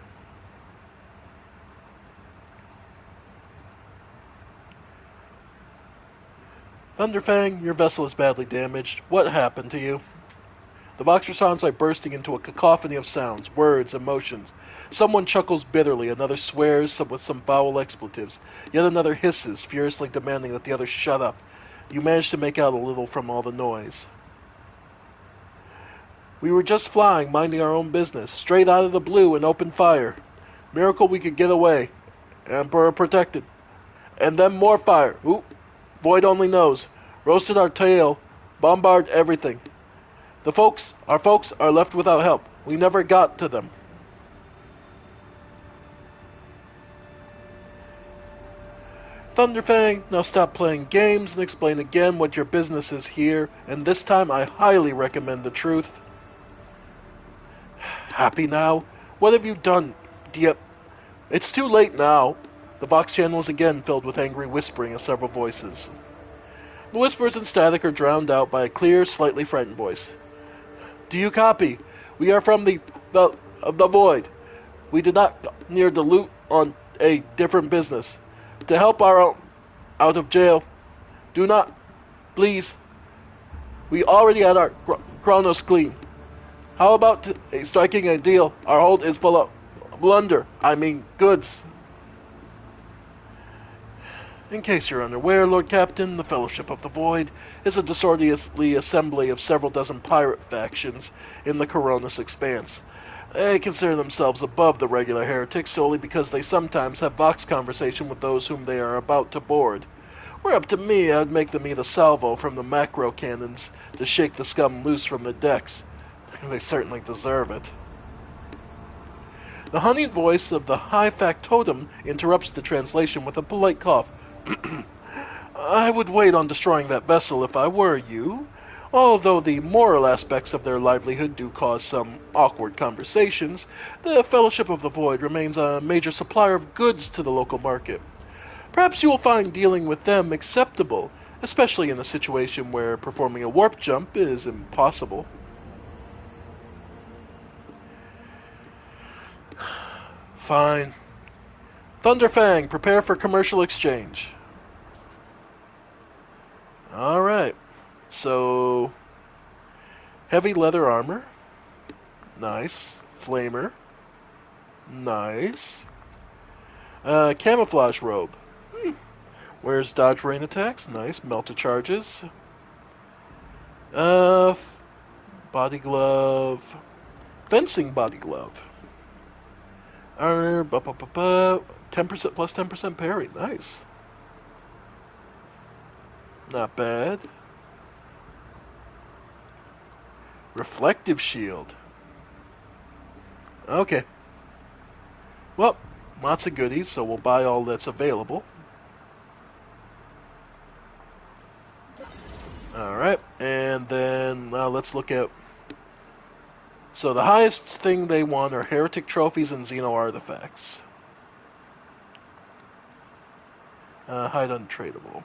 Thunderfang, your vessel is badly damaged. What happened to you? The Vox responds by bursting into a cacophony of sounds, words, emotions. Someone chuckles bitterly, another swears with some foul expletives. Yet another hisses, furiously demanding that the other shut up. You manage to make out a little from all the noise. We were just flying, minding our own business, straight out of the blue and opened fire. Miracle we could get away. Emperor protected. And then more fire. Ooh, Void only knows. Roasted our tail. Bombard everything. Our folks are left without help. We never got to them. Thunderfang, now stop playing games and explain again what your business is here, and this time I highly recommend the truth. Happy now? What have you done, dear? It's too late now. The Vox channel is again filled with angry whispering of several voices. The whispers and static are drowned out by a clear, slightly frightened voice. Do you copy? We are from the Void. We did not near the loot on a different business. To help our own out of jail. Do not, please. We already had our chronos clean. How about striking a deal? Our hold is full of goods. In case you're unaware, Lord Captain, the Fellowship of the Void is a disorderly assembly of several dozen pirate factions in the Coronis expanse. They consider themselves above the regular heretics solely because they sometimes have Vox conversation with those whom they are about to board. Were up to me, I'd make them eat a salvo from the macro cannons to shake the scum loose from the decks. They certainly deserve it. The honeyed voice of the high factotum interrupts the translation with a polite cough. I would wait on destroying that vessel if I were you. Although the moral aspects of their livelihood do cause some awkward conversations, the Fellowship of the Void remains a major supplier of goods to the local market. Perhaps you will find dealing with them acceptable, especially in a situation where performing a warp jump is impossible. Fine. Thunderfang, prepare for commercial exchange. Alright. So, heavy leather armor. Nice. Flamer. Nice. Camouflage robe. Where's dodge rain attacks? Nice. Melted charges. Body glove. Fencing body glove. 10% plus 10% parry. Nice. Not bad. Reflective shield. Okay. Well, lots of goodies, so we'll buy all that's available. Alright, and then let's look at... So the highest thing they want are heretic trophies and Xeno artifacts. Hide untradeable.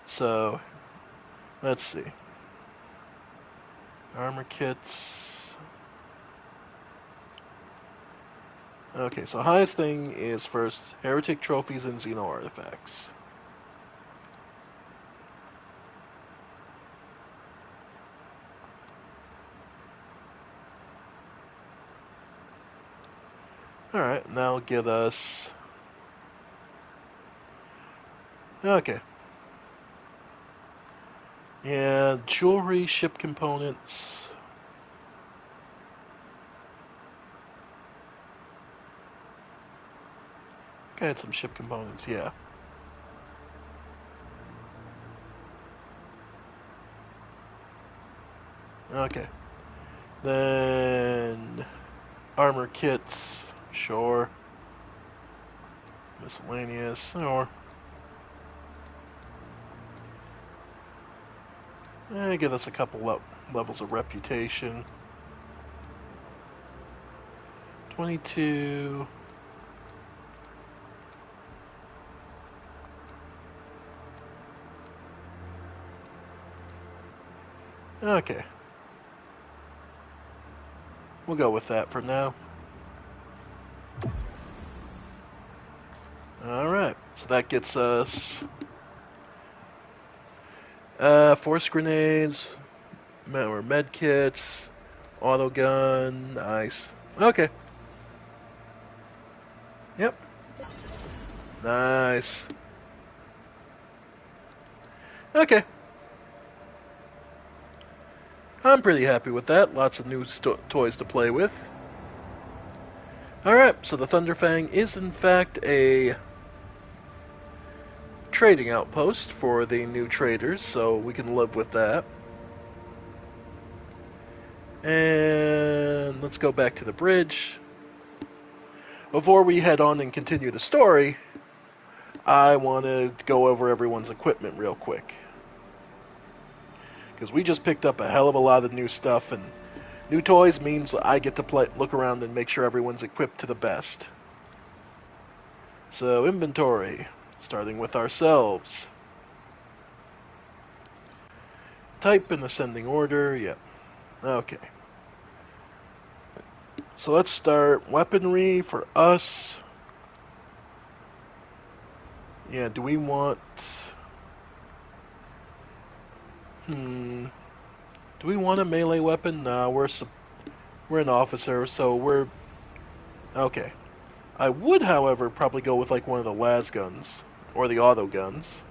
So, let's see. Armor kits. Okay, so highest thing is first heretic trophies and Xeno artifacts. Alright, now get us... Okay. Yeah, jewelry, ship components. Got some ship components, yeah. Okay. Then armor kits, sure. Miscellaneous, or give us a couple levels of reputation. 22. Okay. We'll go with that for now. Alright, so that gets us force grenades, or med kits, auto gun, nice. Okay. Yep. Nice. Okay. I'm pretty happy with that. Lots of new toys to play with. Alright, so the Thunderfang is in fact a trading outpost for the new traders, so we can live with that. And let's go back to the bridge. Before we head on and continue the story, I want to go over everyone's equipment real quick. Because we just picked up a hell of a lot of new stuff, and new toys means I get to look around and make sure everyone's equipped to the best. So, inventory, starting with ourselves. Type in ascending order, yep. Okay. So let's start weaponry for us. Yeah, do we want... Do we want a melee weapon? Nah, we're an officer, so we're... Okay. I would, however, probably go with like one of the las guns. Or the auto guns.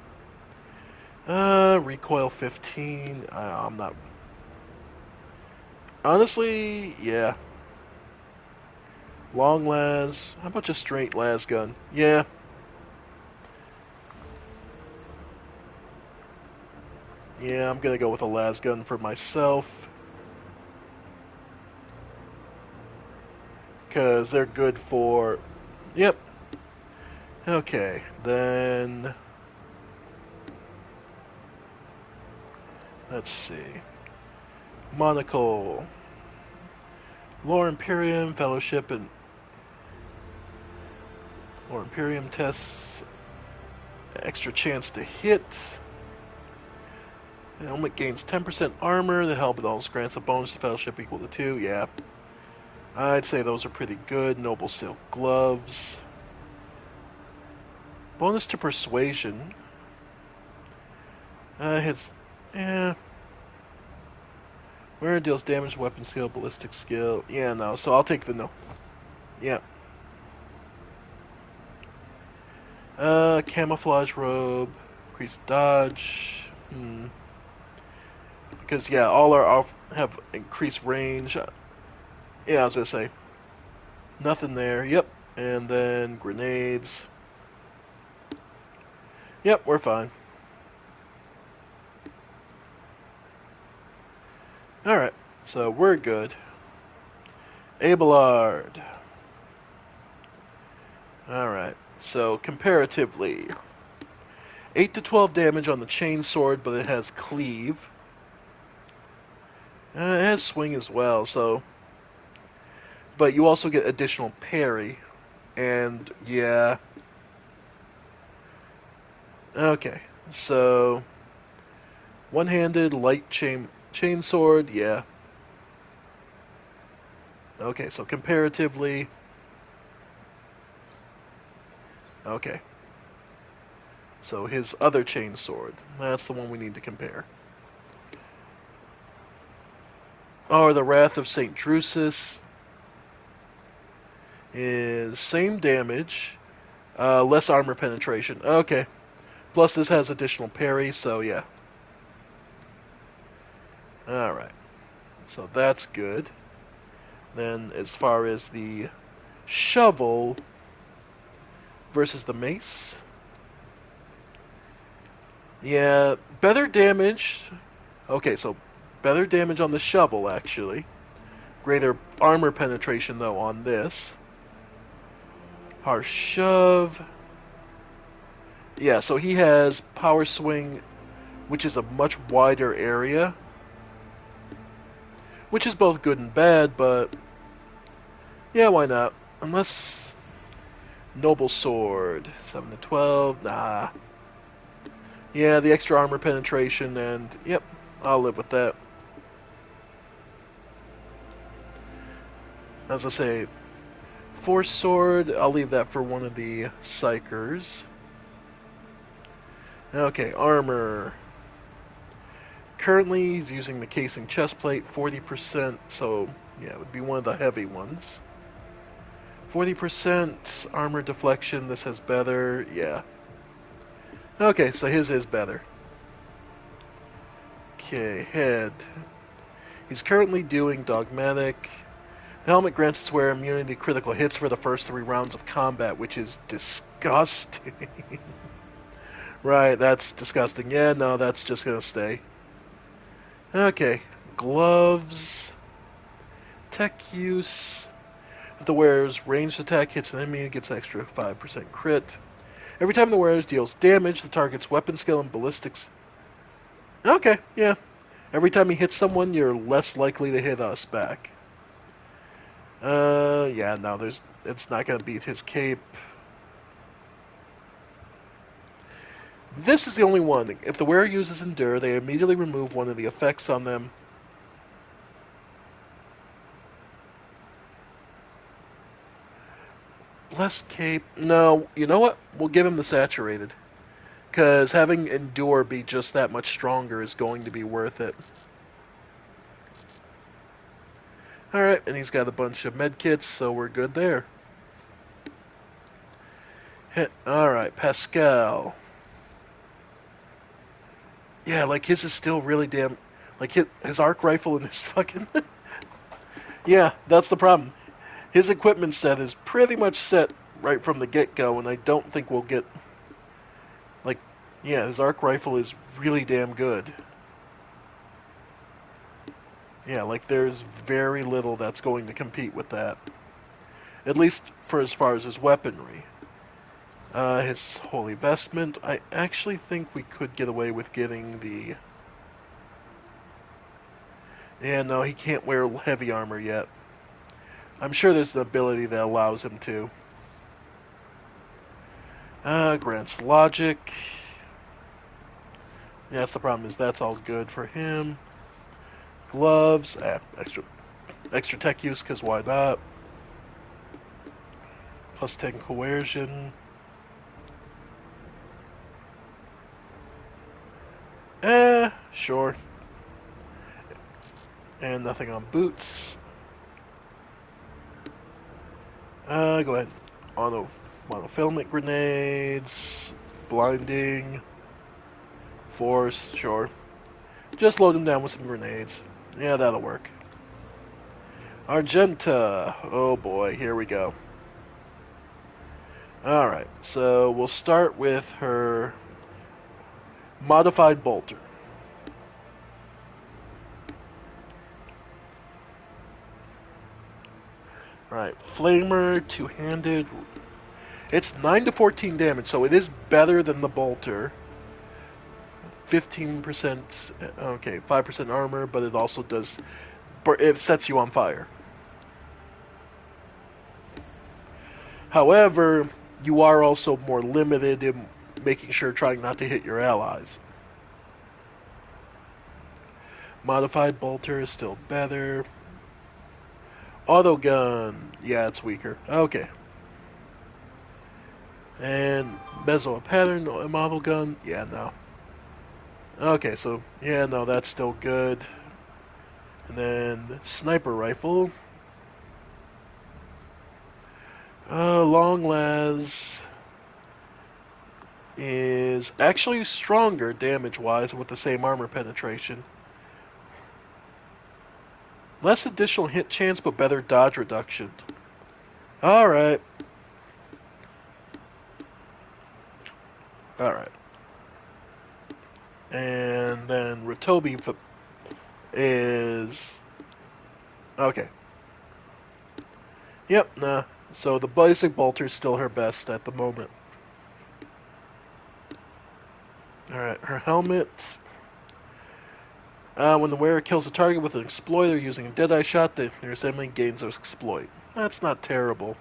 Recoil 15. I'm not... Honestly, yeah. Long las. How about just straight las gun? Yeah. Yeah, I'm gonna go with a las gun for myself. Because they're good for... Yep. Okay, then... Let's see. Monocle. Lore Imperium, Fellowship, and... Lore Imperium tests... Extra chance to hit. The helmet gains 10% armor. The helmet also grants a bonus to Fellowship equal to 2. Yeah. I'd say those are pretty good. Noble Silk Gloves. Bonus to Persuasion. Hits... Yeah. Wearer deals damage, weapon skill, ballistic skill. Yeah, no. So I'll take the no. Yeah. Camouflage robe. Increased dodge. Because, yeah, all our off have increased range. Yeah, I was gonna say. Nothing there. Yep. And then grenades. Yep, we're fine. Alright, so we're good. Abelard. Alright, so comparatively, 8 to 12 damage on the chain sword, but it has cleave. It has swing as well, so... But you also get additional parry, and yeah... Okay, so... One-handed, light chain sword, yeah. Okay, so comparatively... Okay. So his other chain sword. That's the one we need to compare. Oh, the Wrath of St. Drusus is same damage, less armor penetration. Okay. Plus this has additional parry, so yeah. Alright. So that's good. Then as far as the shovel versus the mace. Yeah, better damage. Okay, so better damage on the shovel, actually. Greater armor penetration, though, on this. Harsh shove. Yeah, so he has power swing, which is a much wider area. Which is both good and bad, but... Yeah, why not? Unless... Noble Sword. 7 to 12. Nah. Yeah, the extra armor penetration, and... Yep, I'll live with that. as I say, Force Sword, I'll leave that for one of the Psychers. Okay, armor. Currently, he's using the casing chest plate, 40%, so yeah, it would be one of the heavy ones. 40% armor deflection, this has better, yeah. Okay, so his is better. Okay, head. He's currently doing dogmatic. The helmet grants its wearer immunity to critical hits for the first 3 rounds of combat, which is disgusting. Right, that's disgusting. Yeah, no, that's just gonna stay. Okay, gloves. Tech use. If the wearer's ranged attack hits an enemy, it gets an extra 5% crit. Every time the wearer deals damage, the target's weapon skill and ballistics. Okay, yeah. Every time he hits someone, you're less likely to hit us back. Yeah, no, it's not gonna beat his cape. This is the only one. If the wearer uses Endure, they immediately remove one of the effects on them. Less cape. No, you know what? We'll give him the saturated. Because having Endure be just that much stronger is going to be worth it. Alright, and he's got a bunch of medkits, so we're good there. Alright, Pascal. Yeah, like his is still really damn... Like his arc rifle and his fucking... Yeah, that's the problem. His equipment set is pretty much set right from the get-go, and I don't think we'll get... Like, yeah, his arc rifle is really damn good. Yeah, like there's very little that's going to compete with that. At least for as far as his weaponry. His holy vestment, I actually think we could get away with getting the... Yeah, no, he can't wear heavy armor yet. I'm sure there's an ability that allows him to. Grants logic. Yeah, that's the problem, is that's all good for him. Gloves, extra tech use, because why not? Plus 10 coercion. Sure. And nothing on boots. Go ahead. Monofilament grenades. Blinding. Force, sure. Just load him down with some grenades. Yeah, that'll work. Argenta. Oh boy, here we go. Alright, so we'll start with her modified bolter. Alright, flamer, two-handed. It's 9 to 14 damage, so it is better than the bolter. 15%, okay, 5% armor, but it also does, it sets you on fire. However, you are also more limited in making sure trying not to hit your allies. Modified bolter is still better. Auto gun, yeah, it's weaker. Okay. And bezel a pattern model gun, yeah, no. Okay, so yeah, no, that's still good. And then sniper rifle. Long las is actually stronger damage-wise with the same armor penetration. Less additional hit chance, but better dodge reduction. Alright. Alright. And then Ratobi is... Okay. Yep, nah. So the basic bolter is still her best at the moment. Alright, her helmet. When the wearer kills a target with an exploit or using a Deadeye shot, the nearest enemy gains those exploit. That's not terrible.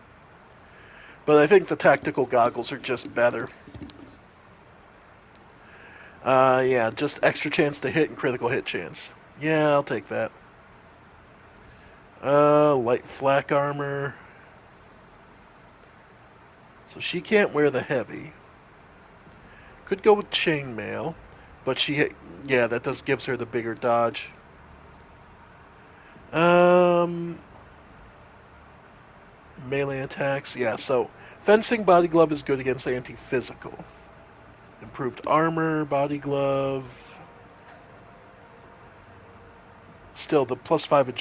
But I think the tactical goggles are just better. Yeah, just extra chance to hit and critical hit chance. Yeah, I'll take that. Light flak armor. So she can't wear the heavy. Could go with chainmail, but yeah, that gives her the bigger dodge. Melee attacks, yeah. So fencing body glove is good against anti-physical. Improved armor, body glove. Still, the +5 agility